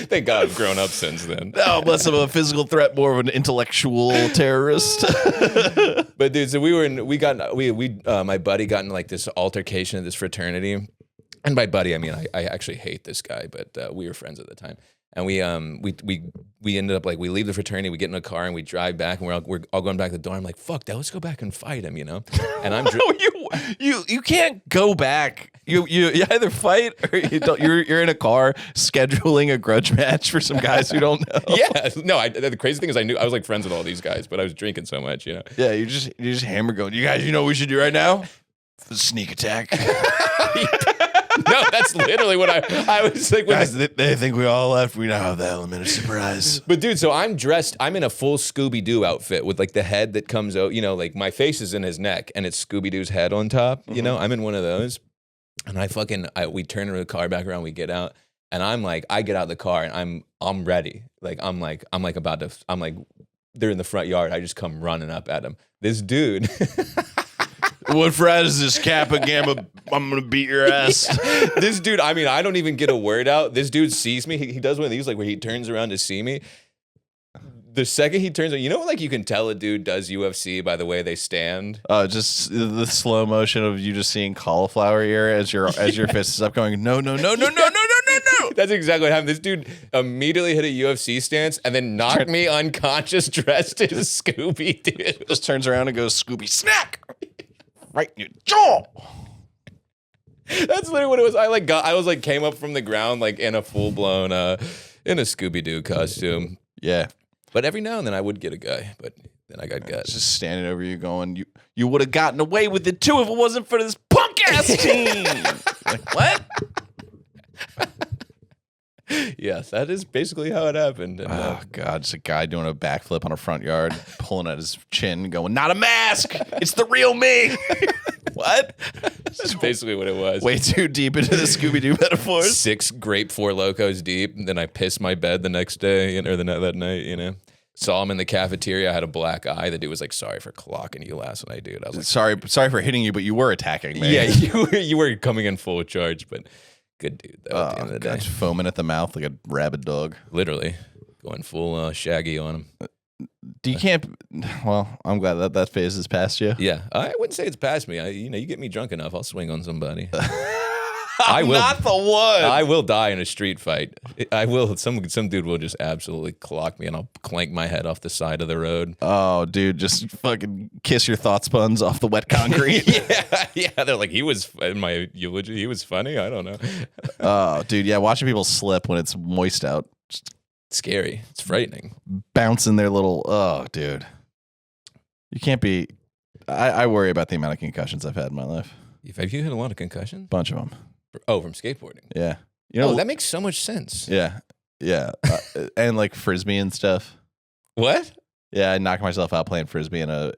Thank God I've grown up since then.
Oh, less of a physical threat, more of an intellectual terrorist.
But dude, so my buddy got in like this altercation at this fraternity. And by buddy, I mean, I actually hate this guy, but we were friends at the time. And we ended up like, we leave the fraternity, we get in a car and we drive back and we're all going back to the door. I'm like, fuck that, let's go back and fight him, And I'm
you can't go back. You either fight or you don't. You're in a car scheduling a grudge match for some guys who don't know.
Yeah, no. The crazy thing is, I was like friends with all these guys, but I was drinking so much,
Yeah, you just hammer going. You guys, what we should do right now? Sneak attack.
No, that's literally what I was like.
Guys, they think we all left. We now have the element of surprise.
But dude, so I'm in a full Scooby-Doo outfit with like the head that comes out, you know, like my face is in his neck and it's Scooby-Doo's head on top, you know, I'm in one of those. And we turn the car back around, we get out, and I get out of the car and I'm ready. Like, I'm like, they're in the front yard. I just come running up at him. This dude.
What frat is this, Kappa Gamma? I'm going to beat your ass.
Yeah. This dude, I mean, I don't even get a word out. This dude sees me. He does one of these, like where he turns around to see me. The second he turns around, you know, like you can tell a dude does UFC by the way they stand.
Just the slow motion of you just seeing cauliflower ear as your fist is up, going no.
That's exactly what happened. This dude immediately hit a UFC stance and then knocked me unconscious, dressed as Scooby-Doo.
Just turns around and goes Scooby snack right in your jaw.
That's literally what it was. I came up from the ground like in a full blown in a Scooby-Doo costume.
Yeah.
But every now and then I would get a guy, but then I got guts.
Just standing over you going, you would have gotten away with it too if it wasn't for this punk ass team. Like, what?
Yes, that is basically how it happened. And,
oh, God, just a guy doing a backflip on a front yard, pulling at his chin, going, not a mask. It's the real me. What?
That's basically what it was.
Way too deep into the Scooby-Doo metaphors.
6 grape 4 Locos deep, and then I pissed my bed the next day, or that night, you know. Saw him in the cafeteria. I had a black eye. The dude was like, sorry for clocking you last night, dude. I was like,
sorry for hitting you, but you were attacking me.
Yeah, you were coming in full charge, but good dude, though, at the end of the day.
Foaming at the mouth like a rabid dog.
Literally. Going full Shaggy on him.
Well, I'm glad that phase is past you.
Yeah, I wouldn't say it's past me. You get me drunk enough, I'll swing on somebody.
I'm not the one.
I will die in a street fight. I will. Some dude will just absolutely clock me, and I'll clank my head off the side of the road.
Oh, dude, just fucking kiss your thought sponge off the wet concrete.
yeah. They're like, he was in my eulogy. He was funny. I don't know.
Oh, dude, yeah. Watching people slip when it's moist out. Just
scary. It's frightening.
Bouncing their little. Oh, dude. You can't be. I worry about the amount of concussions I've had in my life.
Have you had a lot of concussions?
Bunch of them.
Oh, from skateboarding.
Yeah.
That makes so much sense.
Yeah. And like frisbee and stuff.
What?
Yeah, I knocked myself out playing frisbee in a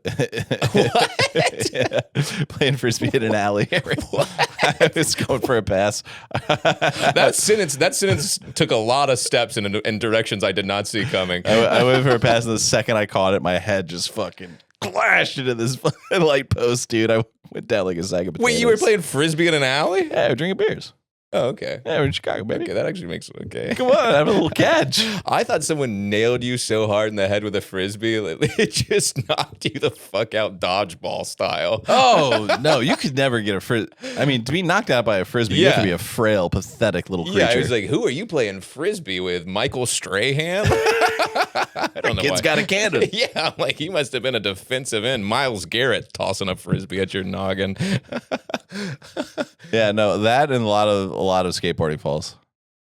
What?
playing frisbee in an alley. I was going for a pass.
That sentence took a lot of steps in directions I did not see coming.
I went for a pass, and the second I caught it, my head just fucking clashed into this light post, dude. I went down like a sack of potatoes.
Wait, you were playing frisbee in an alley?
Yeah, we're drinking beers.
Oh, okay.
Yeah, we're in Chicago, baby.
Okay, that actually makes it okay.
Come on, have a little catch.
I thought someone nailed you so hard in the head with a frisbee, it just knocked you the fuck out dodgeball style.
Oh, no, you could never get a frisbee. I mean, to be knocked out by a frisbee, you have to be a frail, pathetic little creature.
Yeah, I was like, who are you playing frisbee with? Michael Strahan? I don't know.
Kid's got a cannon.
Yeah, I'm like, he must have been a defensive end. Miles Garrett tossing a frisbee at your noggin.
Yeah, no, that and a lot of skateboarding falls.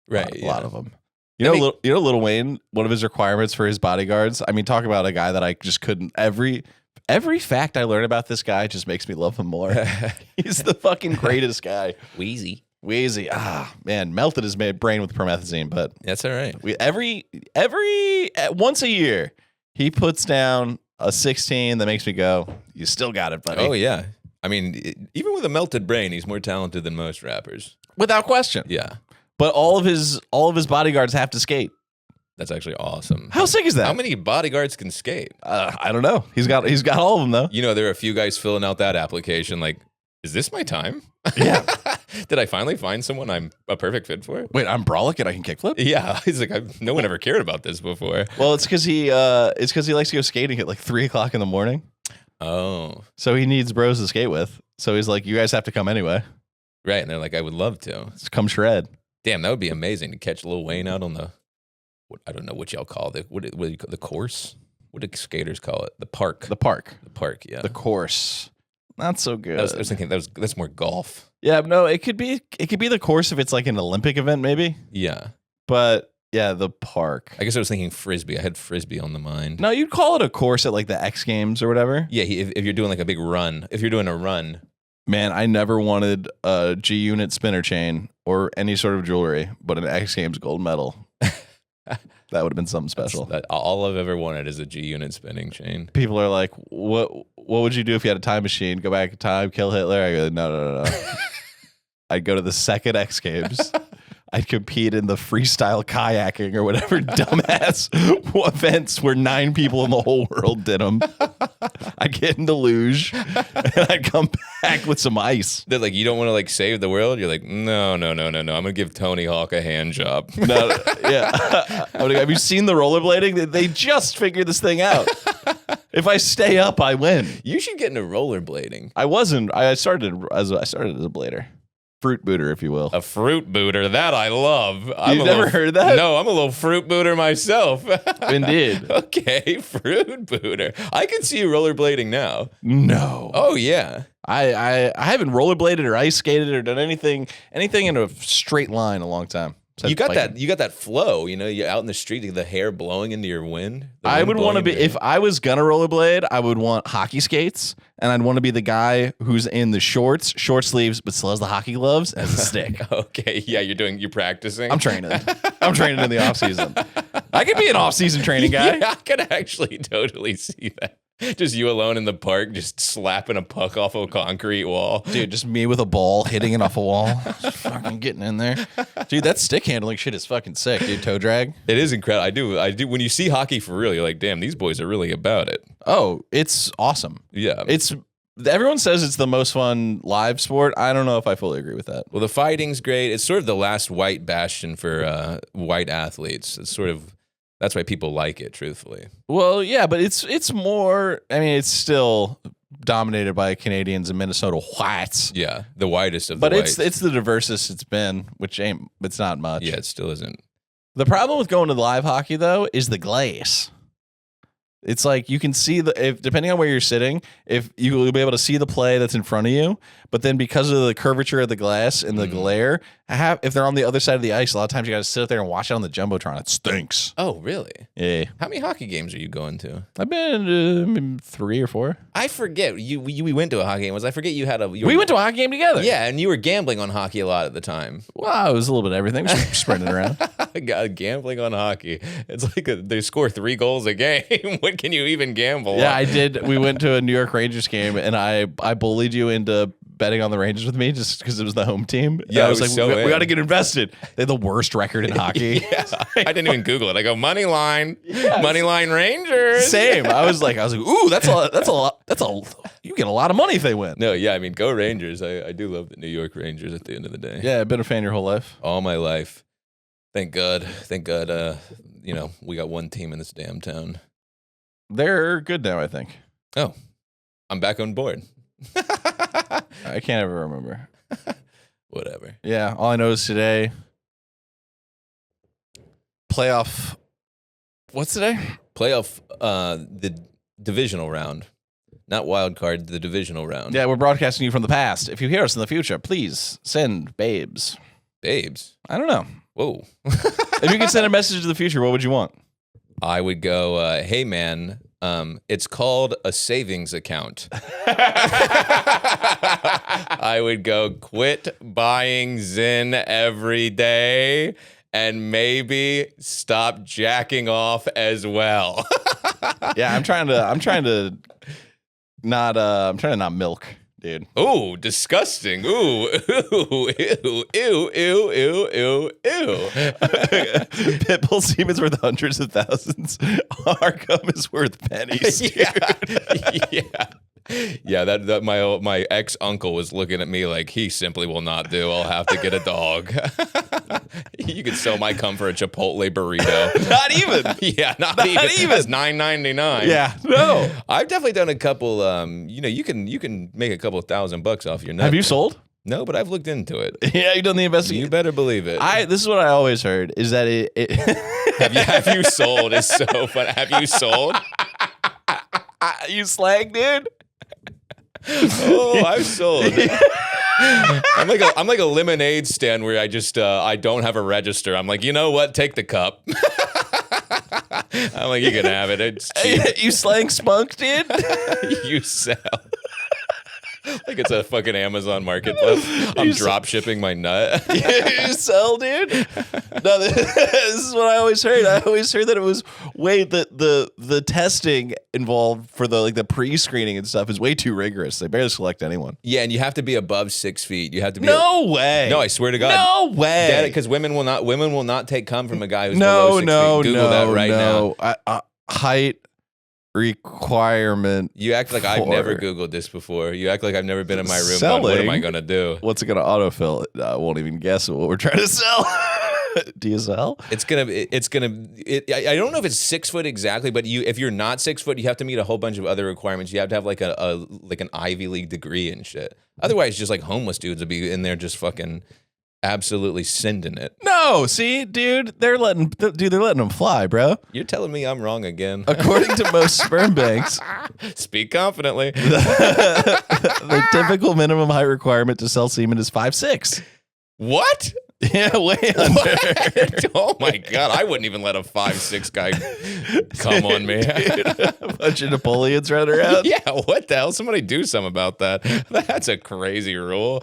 Right,
a lot of them. You know, Lil Wayne, one of his requirements for his bodyguards. I mean, talk about a guy that I just couldn't. Every fact I learn about this guy just makes me love him more. He's the fucking greatest guy.
Wheezy.
Man, melted his brain with promethazine, but
that's all right.
Every once a year, he puts down a 16 that makes me go, you still got it, buddy.
Oh yeah. I mean, even with a melted brain, he's more talented than most rappers.
Without question.
Yeah.
But all of his bodyguards have to skate.
That's actually awesome.
How sick is that?
How many bodyguards can skate?
I don't know. He's got all of them though.
You know, there are a few guys filling out that application like, is this my time?
Yeah.
Did I finally find someone I'm a perfect fit for?
Wait, I'm brolic and I can kickflip?
Yeah. He's like, no one ever cared about this before.
Well, it's because he likes to go skating at like 3:00 in the morning.
Oh.
So he needs bros to skate with. So he's like, you guys have to come anyway.
Right. And they're like, I would love to.
Just come shred.
Damn, that would be amazing to catch Lil Wayne out on I don't know what y'all call it. What do you call the course? What do skaters call it? The park.
The park,
yeah.
The course. Not so good.
I was thinking that's more golf.
Yeah, no, it could be the course if it's like an Olympic event, maybe.
Yeah.
But yeah, the park.
I guess I was thinking frisbee. I had frisbee on the mind.
No, you'd call it a course at like the X Games or whatever.
Yeah, if you're doing like a big run, if you're doing a run,
Man, I never wanted a G-Unit spinner chain or any sort of jewelry, but an X Games gold medal. That would have been something special.
All I've ever wanted is a G-Unit spinning chain.
People are like, what would you do if you had a time machine? Go back in time, kill Hitler? I go, no. I'd go to the second X Games. I'd compete in the freestyle kayaking or whatever dumbass events where 9 people in the whole world did them. I'd get into luge and I'd come back with some ice.
They're like, you don't want to like save the world? You're like, no. I'm gonna give Tony Hawk a hand job.
No, yeah. Have you seen the rollerblading? They just figured this thing out. If I stay up, I win.
You should get into rollerblading.
I started as a blader. Fruit booter, if you will.
A fruit booter, that I love.
You've never heard of that?
No, I'm a little fruit booter myself.
Indeed.
Okay, fruit booter. I can see you rollerblading now.
No.
Oh yeah.
I haven't rollerbladed or ice skated or done anything in a straight line in a long time.
You got that flow, you know, you're out in the street, the hair blowing into your wind.
I would want to be, if I was gonna rollerblade, I would want hockey skates, and I'd want to be the guy who's in the short sleeves, but still has the hockey gloves and has a stick.
Okay, yeah, you're practicing.
I'm training in the off season. I could be an off season training guy.
Yeah, I could actually totally see that. Just you alone in the park, just slapping a puck off a concrete wall.
Dude, just me with a ball hitting it off a wall. Just fucking getting in there. Dude, that stick handling shit is fucking sick, dude. Toe drag.
It is incredible. I do. When you see hockey for real, you're like, damn, these boys are really about it.
Oh, it's awesome.
Yeah.
Everyone says it's the most fun live sport. I don't know if I fully agree with that.
Well, the fighting's great. It's sort of the last white bastion for white athletes. It's sort of, that's why people like it, truthfully.
Well, yeah, but it's more, I mean, it's still dominated by Canadians and Minnesota whites.
Yeah, the whitest of the
whites.
But
it's the diversest it's been, it's not much.
Yeah, it still isn't.
The problem with going to live hockey, though, is the glaze. It's like you can see depending on where you're sitting, if you'll be able to see the play that's in front of you, but then because of the curvature of the glass and the glare, if they're on the other side of the ice, a lot of times you got to sit up there and watch it on the jumbotron. It stinks.
Oh, really?
Yeah.
How many hockey games are you going to?
I've been 3 or 4.
I forget. We went to a hockey game. I forget you had
we went to a hockey game together.
Yeah, and you were gambling on hockey a lot at the time.
Well, it was a little bit of everything. We were spreading it around.
God, gambling on hockey. It's like they score 3 goals a game. What can you even gamble on?
Yeah, I did. We went to a New York Rangers game, and I bullied you into betting on the Rangers with me just because it was the home team.
Yeah,
I was like,
so
we got to get invested. They had the worst record in hockey.
Yeah, I didn't even Google it. I go money line Rangers.
Same. I was like, ooh, that's a lot. You get a lot of money if they win.
No, yeah, I mean, go Rangers. I do love the New York Rangers at the end of the day.
Yeah, I've been a fan your whole life.
All my life. Thank God. You know, we got one team in this damn town.
They're good now, I think.
Oh, I'm back on board.
I can't ever remember.
Whatever.
Yeah, all I know is today. Playoff. What's today?
Playoff. The divisional round, not wild card. The divisional round.
Yeah, we're broadcasting you from the past. If you hear us in the future, please send babes.
Babes.
I don't know.
Whoa.
If you could send a message to the future, what would you want?
I would go, hey man, it's called a savings account. I would go, quit buying Zyn every day and maybe stop jacking off as well.
Yeah, I'm trying to not milk, dude.
Ooh, disgusting. Ooh, ew, ew, ew, ew, ew, ew, ew.
Pitbull semen's worth hundreds of thousands. Our cum is worth pennies. Dude.
Yeah. Yeah, that my ex uncle was looking at me like he simply will not do. I'll have to get a dog. You could sell my cum for a Chipotle burrito.
Not even.
Yeah, not even. It's $9.99.
Yeah, no.
I've definitely done a couple. You can make a couple $1,000 off your nut.
Have you sold?
No, but I've looked into it.
Yeah, you've done the investigation.
You better believe it.
This is what I always heard is that it
have you sold? It's so fun. Have you sold?
You slag, dude.
Oh, I've sold. I'm like a lemonade stand where I just I don't have a register. I'm like, you know what? Take the cup. I'm like, you can have it. It's cheap.
You slang spunk, dude.
You sell. Like it's a fucking Amazon marketplace. I'm drop shipping my nut.
You sell, dude. No, this is what I always heard. I always heard that it was the testing involved for the pre-screening and stuff is way too rigorous. They barely select anyone.
Yeah, and you have to be above 6 feet. You have to be.
No way.
No, I swear to God.
No way.
Because women will not take cum from a guy who's below 6 feet. Google that right now.
Height requirement.
You act like I've never Googled this before. You act like I've never been in my room.
Selling.
Going, what am I gonna do?
What's it gonna autofill? I won't even guess what we're trying to sell. Do you sell?
I don't know if it's 6 foot exactly, but if you're not 6 foot, you have to meet a whole bunch of other requirements. You have to have like an Ivy League degree and shit. Otherwise, just like homeless dudes would be in there just fucking absolutely sending it.
No, see, dude, they're letting them fly, bro.
You're telling me I'm wrong again.
According to most sperm banks,
speak confidently.
The typical minimum height requirement to sell semen is 5'6".
What?
Yeah, way under.
Oh my God, I wouldn't even let a 5'6" guy come on me.
Dude, a bunch of Napoleons running around.
Yeah, what the hell? Somebody do something about that. That's a crazy rule.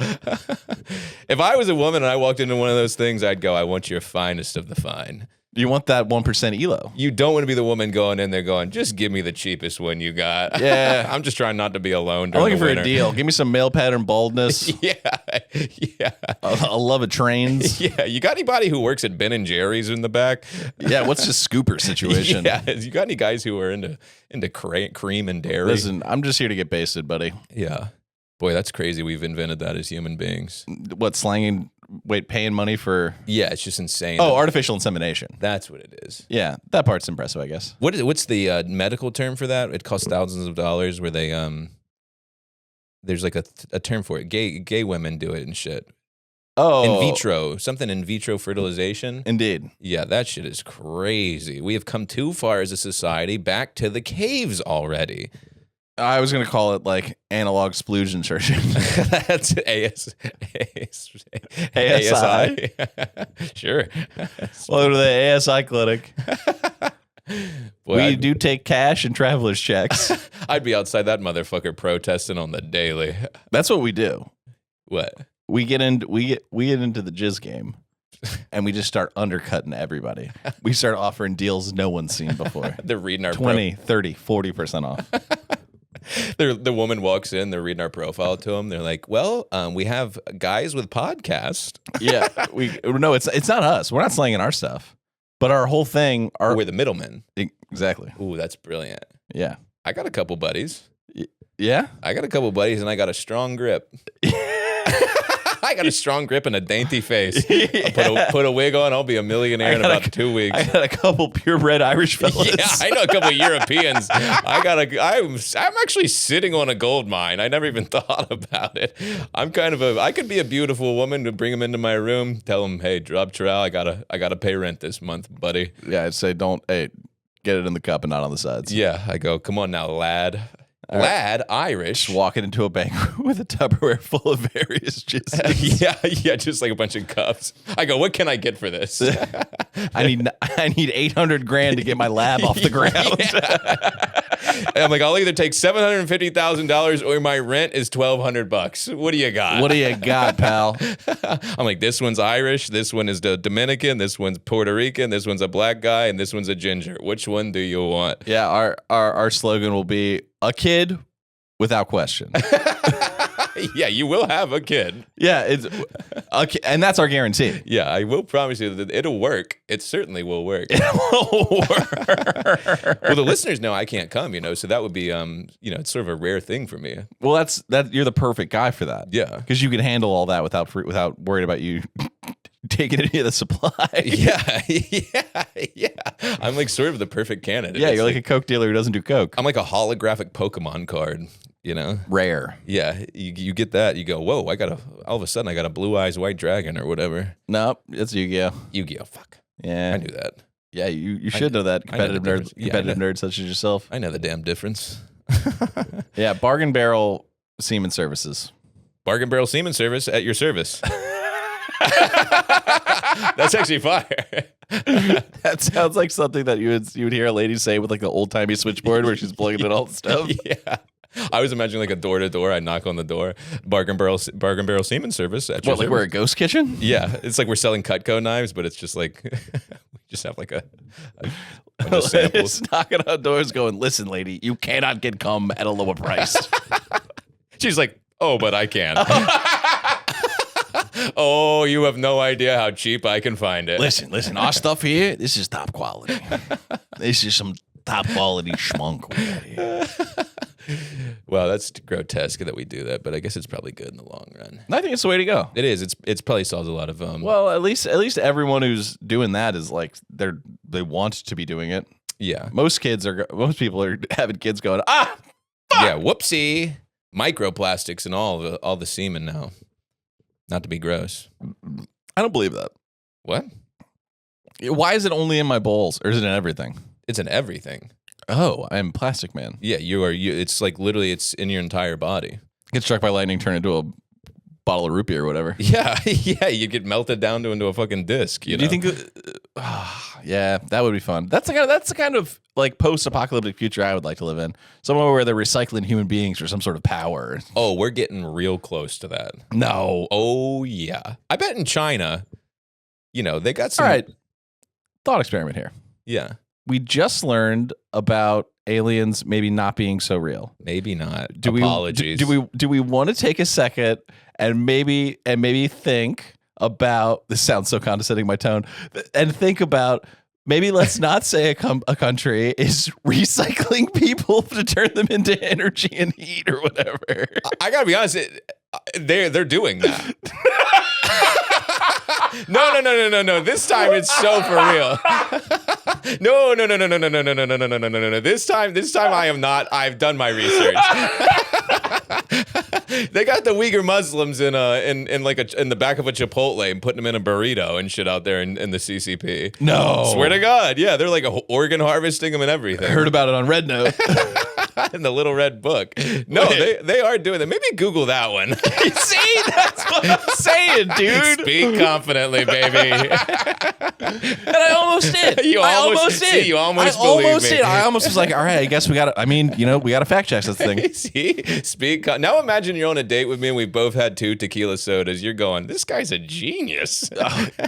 If I was a woman and I walked into one of those things, I'd go, I want your finest of the fine.
You want that 1% ELO.
You don't want to be the woman going in there going, just give me the cheapest one you got.
Yeah.
I'm just trying not to be alone.
I'm looking for
winter.
a deal. Give me some male pattern baldness.
Yeah.
I love it trains.
Yeah. You got anybody who works at Ben and Jerry's in the back?
Yeah. What's the scooper situation?
Yeah. You got any guys who are into cream and dairy?
Listen, I'm just here to get basted, buddy.
Yeah. Boy, that's crazy. We've invented that as human beings.
What, slanging? Wait, paying money for?
Yeah, it's just insane.
Oh, artificial insemination.
That's what it is.
Yeah, that part's impressive, I guess.
What's the medical term for that? It costs thousands of dollars. Where they there's like a term for it. Gay women do it and shit.
Oh,
in vitro, something in vitro fertilization.
Indeed.
Yeah, that shit is crazy. We have come too far as a society, back to the caves already.
I was going to call it like analog splusion surgeon.
That's ASI. Sure.
Welcome to the ASI clinic.
Boy,
we do take cash and traveler's checks.
I'd be outside that motherfucker protesting on the daily.
That's what we do.
What?
We get into the jizz game. And we just start undercutting everybody. We start offering deals no one's seen before.
They're reading our
20, 30, 40% off.
The woman walks in, they're reading our profile to them. They're like, well, we have guys with podcasts.
Yeah. No, it's not us. We're not slanging our stuff. But our whole thing.
We're the middlemen.
Exactly.
Ooh, that's brilliant.
Yeah.
I got a couple buddies.
Yeah?
I got a couple buddies and I got a strong grip. I got a strong grip and a dainty face.
Yeah.
Put a wig on, I'll be a millionaire in about 2 weeks.
I got a couple purebred Irish fellas.
Yeah, I know a couple of Europeans. I'm actually sitting on a gold mine. I never even thought about it. I could be a beautiful woman to bring them into my room, tell them, hey, drop trowel, I gotta pay rent this month, buddy.
Yeah, I'd say get it in the cup and not on the sides.
Yeah, I go, come on now, lad. Lad, Irish.
Just walking into a bank with a Tupperware full of various jizzes.
yeah, just like a bunch of cups. I go, what can I get for this?
I need $800,000 to get my lab off the ground.
And I'm like, I'll either take $750,000 or my rent is $1,200. What do you got?
What do you got, pal?
I'm like, this one's Irish, this one is the Dominican, this one's Puerto Rican, this one's a black guy, and this one's a ginger. Which one do you want?
Yeah, our slogan will be a kid without question.
Yeah, you will have a kid.
Yeah, it's and that's our guarantee.
Yeah, I will promise you that it'll work. It certainly will work.
It will work.
Well, the listeners know I can't come, so that would be, it's sort of a rare thing for me.
Well, that you're the perfect guy for that.
Yeah,
because you can handle all that without worrying about you taking any of the supply.
Yeah. I'm like sort of the perfect candidate.
Yeah, you're like a Coke dealer who doesn't do Coke.
I'm like a holographic Pokemon card.
Rare.
Yeah, you get that. You go, whoa! All of a sudden I got a blue eyes white dragon or whatever.
Nope, it's Yu-Gi-Oh.
Yu-Gi-Oh. Fuck.
Yeah,
I knew that.
Yeah, you should know that. Competitive nerds such as yourself.
I know the damn difference.
Yeah, Bargain Barrel Semen Services.
Bargain Barrel Semen Service at your service. That's actually fire.
That sounds like something that you would hear a lady say with like the old timey switchboard where she's plugging in all the stuff.
Yeah. I was imagining like a door to door. I knock on the door, bargain barrel semen service. At your
What, like
service.
we're a ghost kitchen?
Yeah, it's like we're selling Cutco knives, but it's just like we just have like a bunch of samples.
Just knocking on doors going, listen, lady, you cannot get cum at a lower price.
She's like, oh, but I can. Oh, you have no idea how cheap I can find it.
Listen, our stuff here, this is top quality. This is some top quality schmunk we got here.
Well, that's grotesque that we do that, but I guess it's probably good in the long run.
I think it's the way to go.
It is. It's probably solves a lot of
Well, at least everyone who's doing that is like they want to be doing it.
yeah.
Most people are having kids going,
Yeah, whoopsie. Microplastics and all the semen now. Not to be gross.
I don't believe that.
What?
Why is it only in my bowls, or is it in everything?
It's in everything.
Oh, I'm Plastic Man.
Yeah, you are. It's like literally, it's in your entire body.
Get struck by lightning, turn into a bottle of root beer or whatever.
Yeah, yeah. You get melted down into a fucking disc. You know?
Do you think? Yeah, that would be fun. That's the kind of like post-apocalyptic future I would like to live in. Somewhere where they're recycling human beings for some sort of power.
Oh, we're getting real close to that.
No.
Oh yeah. I bet in China, they got some.
All right. Thought experiment here.
Yeah.
We just learned about aliens maybe not being so real.
Maybe not.
Apologies. Do we want to take a second and maybe think about, this sounds so condescending, my tone, and think about maybe let's not say a country is recycling people to turn them into energy and heat or whatever.
I gotta be honest, they're doing that. No. This time it's so for real. No. This time I am not. I've done my research. They got the Uyghur Muslims in the back of a Chipotle and putting them in a burrito and shit out there in the CCP.
No.
Swear to God. Yeah, they're like organ harvesting them and everything.
I heard about it on Red Note.
In the Little Red Book. No, they are doing that. Maybe Google that one.
See, that's what I'm saying, dude.
Speak confidently, baby.
And I almost did.
You almost
did.
See, you almost
I
believe
almost
me.
did. I almost was like, all right, I guess we got to, we got to fact check this thing.
See, now imagine you're on a date with me and we both had 2 tequila sodas. You're going, this guy's a genius.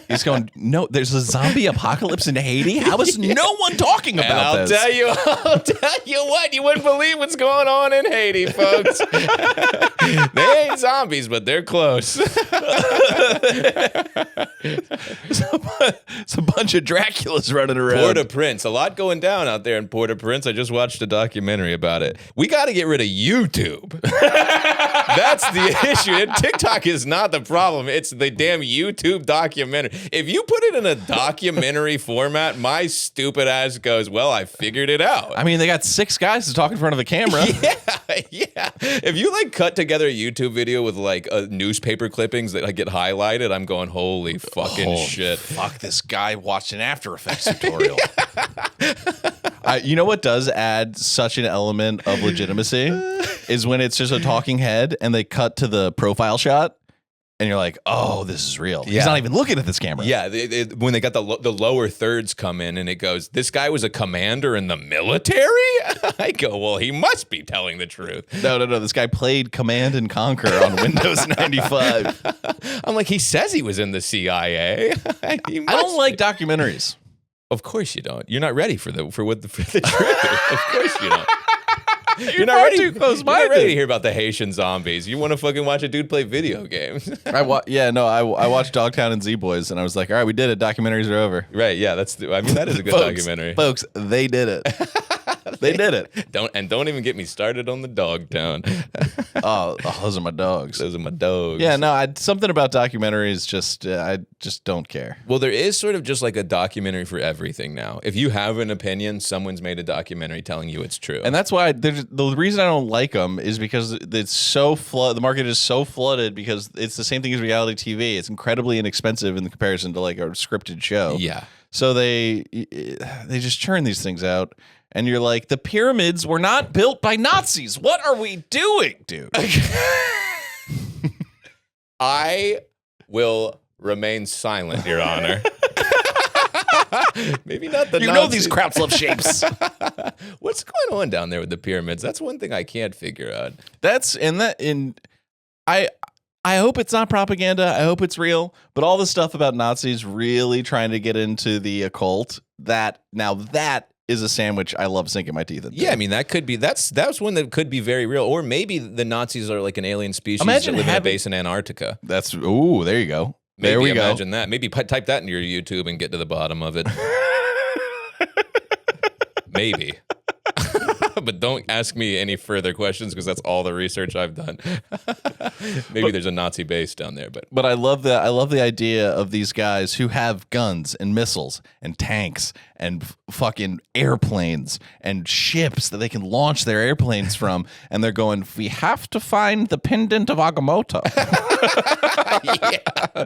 He's going, no, there's a zombie apocalypse in Haiti. How is no one talking about
And I'll
this?
tell you what, you wouldn't believe what's going on in Haiti, folks. They ain't zombies, but they're close.
It's a bunch of Draculas running around.
Port-au-Prince, a lot going down out there in Port-au-Prince. I just watched a documentary about it. We got to get rid of YouTube. That's the issue. And TikTok is not the problem. It's the damn YouTube documentary. If you put it in a documentary format, my stupid ass goes, well, I figured it out.
I mean, they got 6 guys to talk in front of a camera.
Yeah. If you like cut together a YouTube video with like newspaper clippings that get highlighted, I'm going, holy fucking shit.
Fuck, this guy watched an After Effects tutorial. You know what does add such an element of legitimacy is when it's just a talking head and they cut to the profile shot and you're like, oh, this is real.
Yeah.
He's not even looking at this camera.
Yeah, when they got the lower thirds come in and it goes, this guy was a commander in the military? I go, well, he must be telling the truth.
No. This guy played Command and Conquer on Windows 95.
I'm like, he says he was in the CIA.
I don't like documentaries.
Of course you don't. You're not ready for the truth. Of course you don't.
You're not ready. Too close-minded.
You're not ready to hear about the Haitian zombies. You want to fucking watch a dude play video games.
I watched Dogtown and Z-Boys, and I was like, all right, we did it. Documentaries are over.
Right? Yeah, that is a good documentary.
Folks, they did it. They did it.
Don't even get me started on the Dogtown.
Oh, those are my dogs.
Those are my dogs.
Yeah, no, something about documentaries I just don't care.
Well, there is sort of just like a documentary for everything now. If you have an opinion, someone's made a documentary telling you it's true.
And that's why the reason I don't like them is because it's so the market is so flooded because it's the same thing as reality TV. It's incredibly inexpensive in comparison to like a scripted show.
Yeah.
So they just churn these things out. And you're like, the pyramids were not built by Nazis. What are we doing, dude?
I will remain silent, Your Honor. Maybe not the
You know these crowds love shapes.
What's going on down there with the pyramids? That's one thing I can't figure out.
I hope it's not propaganda. I hope it's real. But all the stuff about Nazis really trying to get into the occult, that is a sandwich I love sinking my teeth into.
Yeah, I mean, that's one that could be very real. Or maybe the Nazis are like an alien species that live in a base in Antarctica.
There you go. There we go.
Imagine that. Maybe type that into your YouTube and get to the bottom of it. Maybe. But don't ask me any further questions because that's all the research I've done. Maybe there's a Nazi base down there,
but I love that. I love the idea of these guys who have guns and missiles and tanks and fucking airplanes and ships that they can launch their airplanes from, and they're going, we have to find the pendant of Agamotto.
Yeah.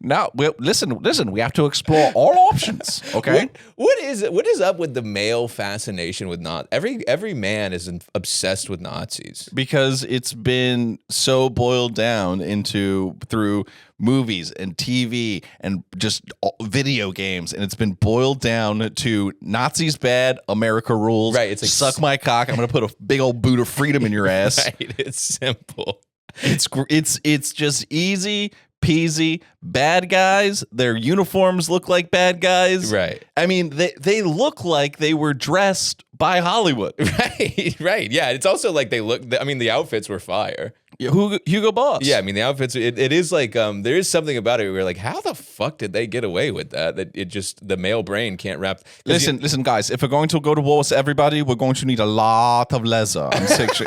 Now, listen, we have to explore all options, okay?
What is up with the male fascination with Nazis? Every man is obsessed with Nazis.
Because it's been so boiled down through movies and TV and just video games, and it's been boiled down to Nazis bad, America rules.
Right, it's like
suck my cock. I'm gonna put a big old boot of freedom in your ass.
Right, it's simple.
It's just easy peasy. Bad guys, their uniforms look like bad guys.
Right.
I mean, they look like they were dressed by Hollywood.
Right. Yeah. It's also like the outfits were fire.
Yeah, Hugo Boss.
Yeah, I mean, the outfits, it is like, there is something about it where you're like, how the fuck did they get away with that? That it just, the male brain can't wrap.
Listen, guys, if we're going to go to war with everybody, we're going to need a lot of leather and sexual.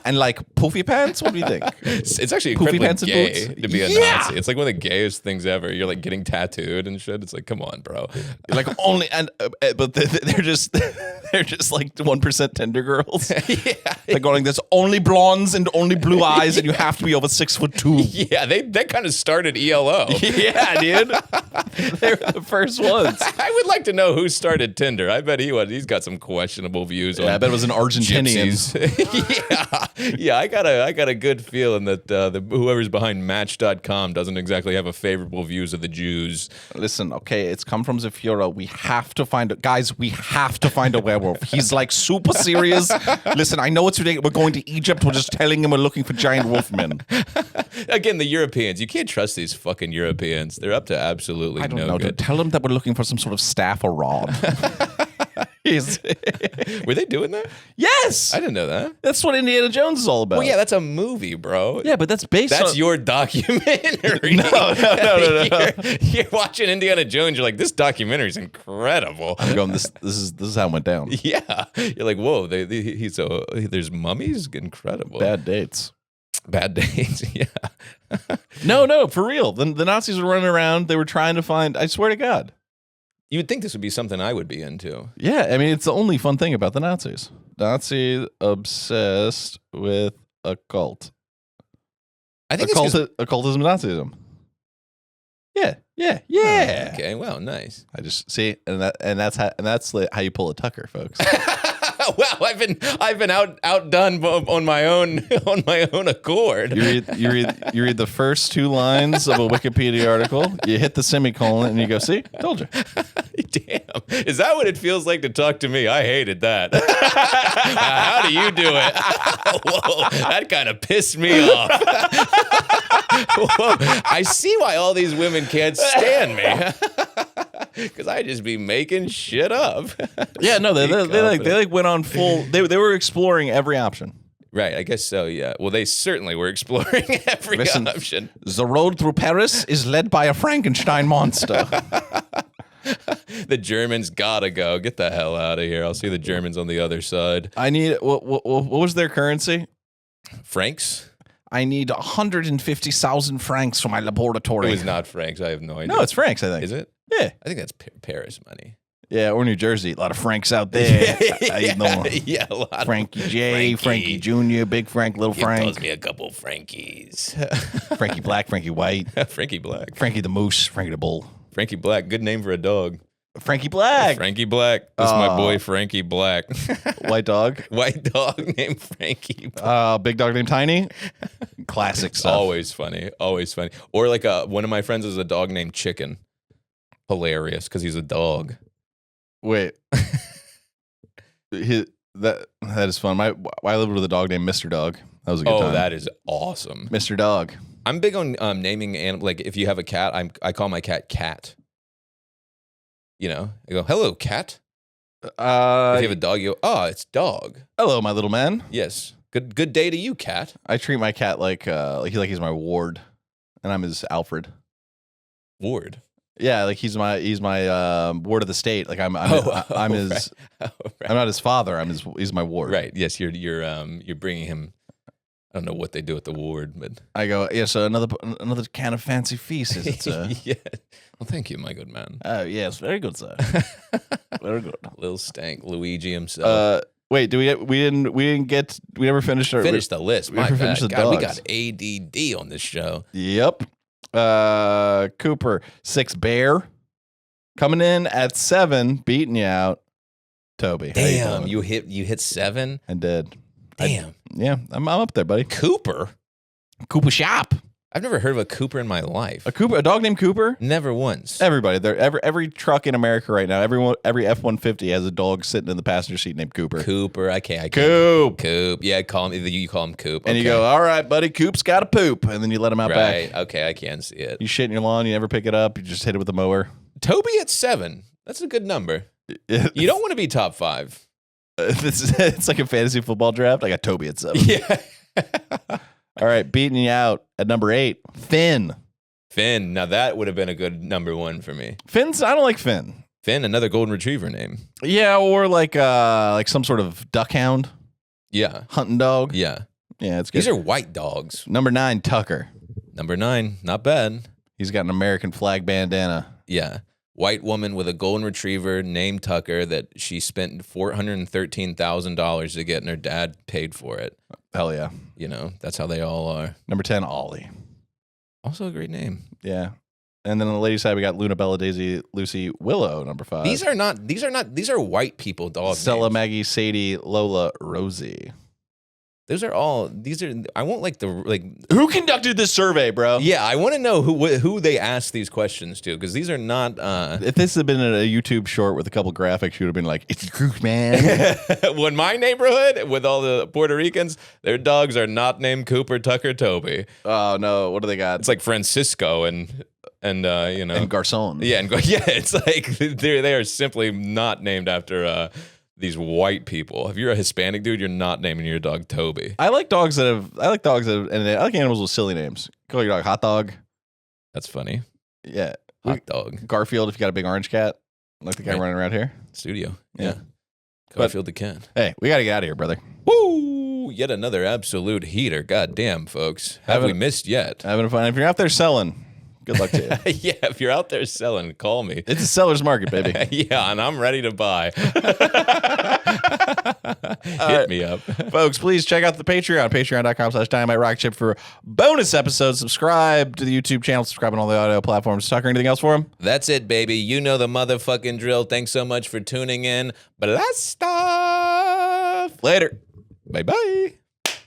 And like poofy pants? What do you think?
It's actually
poofy
incredibly
pants
gay
and boots?
to be a Nazi. It's like one of the gayest things ever. You're like getting tattooed and shit. It's like, come on, bro.
Like only, but they're just like 1% Tinder girls.
Yeah.
They're going, there's only blondes and only blue eyes, and you have to be over 6'2".
Yeah, they kind of started ELO.
Yeah, dude. They were the first ones.
I would like to know who started Tinder. I bet he's got some questionable views on.
I bet it was an Argentinian.
Yeah, I got a good feeling that whoever's behind Match.com doesn't exactly have a favorable views of the Jews.
Listen, okay, it's come from the Führer. We have to find a werewolf. He's like super serious. Listen, I know it's ridiculous. We're going to Egypt. We're just telling him we're looking for giant wolfmen.
Again, the Europeans. You can't trust these fucking Europeans. They're up to absolutely
I don't know.
good.
Tell them that we're looking for some sort of staff or rod.
Were they doing that?
Yes,
I didn't know that.
That's what Indiana Jones is all about.
Well, yeah, that's a movie, bro.
Yeah, but that's
your documentary.
No.
You're watching Indiana Jones. You're like, this documentary is incredible.
I'm going. This is how it went down.
Yeah, you're like, whoa. There's mummies. Incredible.
Bad dates.
Yeah.
No, for real. The Nazis were running around. They were trying to find. I swear to God.
You would think this would be something I would be into.
Yeah, I mean, it's the only fun thing about the Nazis. Nazis obsessed with occult.
I think
occultism, Nazism. Yeah.
Oh, okay, well, nice.
I just see, and that's how you pull a Tucker, folks.
Well, I've been outdone on my own accord.
You read the first two lines of a Wikipedia article. You hit the semicolon, and you go, "See, told you."
Damn, is that what it feels like to talk to me? I hated that. How do you do it? Whoa, that kind of pissed me off. Whoa, I see why all these women can't stand me. Because I just be making shit up.
Yeah, no, they went on full. They were exploring every option.
Right, I guess so. Yeah. Well, they certainly were exploring every option.
The road through Paris is led by a Frankenstein monster.
The Germans gotta go. Get the hell out of here. I'll see the Germans on the other side.
I need. What was their currency?
Francs.
I need 150,000 francs for my laboratory.
It was not francs. I have no idea.
No, it's francs, I think.
Is it?
Yeah.
I think that's Paris money.
Yeah, or New Jersey. A lot of Franks out there.
Yeah, a lot.
Frankie J, Frankie Jr., Big Frank, Little Frank.
Throws me a couple Frankies.
Frankie Black, Frankie White.
Frankie Black.
Frankie the Moose, Frankie the Bull.
Frankie Black, good name for a dog.
Frankie Black.
Frankie Black. This is my boy Frankie Black.
White dog.
White dog named Frankie Black.
Big dog named Tiny. Classic stuff.
Always funny. Always funny. Or like one of my friends is a dog named Chicken. hilarious because he's a dog.
Wait. That is fun. I lived with a dog named Mr. Dog. That was a good time.
Oh, that is awesome.
Mr. Dog.
I'm big on naming animals. Like if you have a cat, I call my cat Cat. You know, I go, hello, Cat. If you have a dog, you go, oh, it's Dog.
Hello, my little man.
Yes. Good day to you, Cat.
I treat my cat like he's my ward, and I'm his Alfred.
Ward.
Yeah, like he's my ward of the state. Like I'm his.
Right.
I'm not his father. He's my ward.
Right. Yes, you're bringing him. I don't know what they do at the ward, but
I go, yeah. So another can of fancy feces. It's
yeah. Well, thank you, my good man.
Oh yes, very good, sir. Very good.
Little stank Luigi himself.
Wait, we never finished our
Finish the list. My
never
bad.
finished the
God, we
dogs.
got ADD on this show.
Yep. Cooper 6 Bear coming in at 7, beating you out. Toby, how
Damn,
you
you hit 7.
I did.
Damn,
I'm up there, buddy.
Cooper.
Cooper Shop.
I've never heard of a Cooper in my life.
A dog named Cooper.
Never once.
Everybody, every truck in America right now, every F-150 has a dog sitting in the passenger seat named Cooper.
Cooper. I can't.
Coop.
Coop. Yeah, you call him Coop.
And you go, all right, buddy, Coop's got to poop, and then you let him out
Right.
back.
Okay, I can see it.
You shit in your lawn, you never pick it up, you just hit it with a mower.
Toby at 7. That's a good number. You don't want to be top 5.
It's like a fantasy football draft. I got Toby at 7.
Yeah.
All right, beating you out at number 8, Finn.
Finn. Now that would have been a good number 1 for me.
I don't like Finn.
Finn, another golden retriever name.
Yeah, or like some sort of duck hound,
Yeah.
hunting dog.
Yeah.
Yeah, it's good.
These are white dogs.
Number 9, Tucker.
Number 9. Not bad.
He's got an American flag bandana.
Yeah. White woman with a golden retriever named Tucker that she spent $413,000 to get, and her dad paid for it.
Hell yeah.
You know, that's how they all are.
Number 10, Ollie.
Also a great name.
Yeah. And then on the ladies' side, we got Luna, Bella, Daisy, Lucy, Willow, number 5.
These are white people dog
Stella,
names.
Maggie, Sadie, Lola, Rosie.
I won't
Who conducted this survey, bro?
yeah, I want to know who they asked these questions to, because these are not.
If this had been a YouTube short with a couple graphics, you would have been like, it's the truth, man.
When my neighborhood, with all the Puerto Ricans, their dogs are not named Cooper, Tucker, Toby.
Oh, no. What do they got?
It's like Francisco and you know.
And Garcon.
Yeah, it's like they are simply not named after these white people. If you're a Hispanic dude, you're not naming your dog Toby.
I like dogs that have, and I like animals with silly names. Call your dog Hot Dog.
That's funny.
Yeah.
Hot dog.
Garfield, if you got a big orange cat, like the guy running around here.
Studio.
Yeah.
Garfield the cat.
Hey, we got to get out of here, brother.
Woo! Yet another absolute heater. God damn, folks. Have we missed yet?
Having fun. If you're out there selling, good luck to you.
Yeah, if you're out there selling, call me.
It's a seller's market, baby.
Yeah, and I'm ready to buy. Hit me up.
Folks, please check out the Patreon, patreon.com/Dynamite Rocketship for bonus episodes. Subscribe to the YouTube channel, subscribe on all the audio platforms. Tucker, anything else for him?
That's it, baby. You know the motherfucking drill. Thanks so much for tuning in. Blast stuff.
Later.
Bye-bye.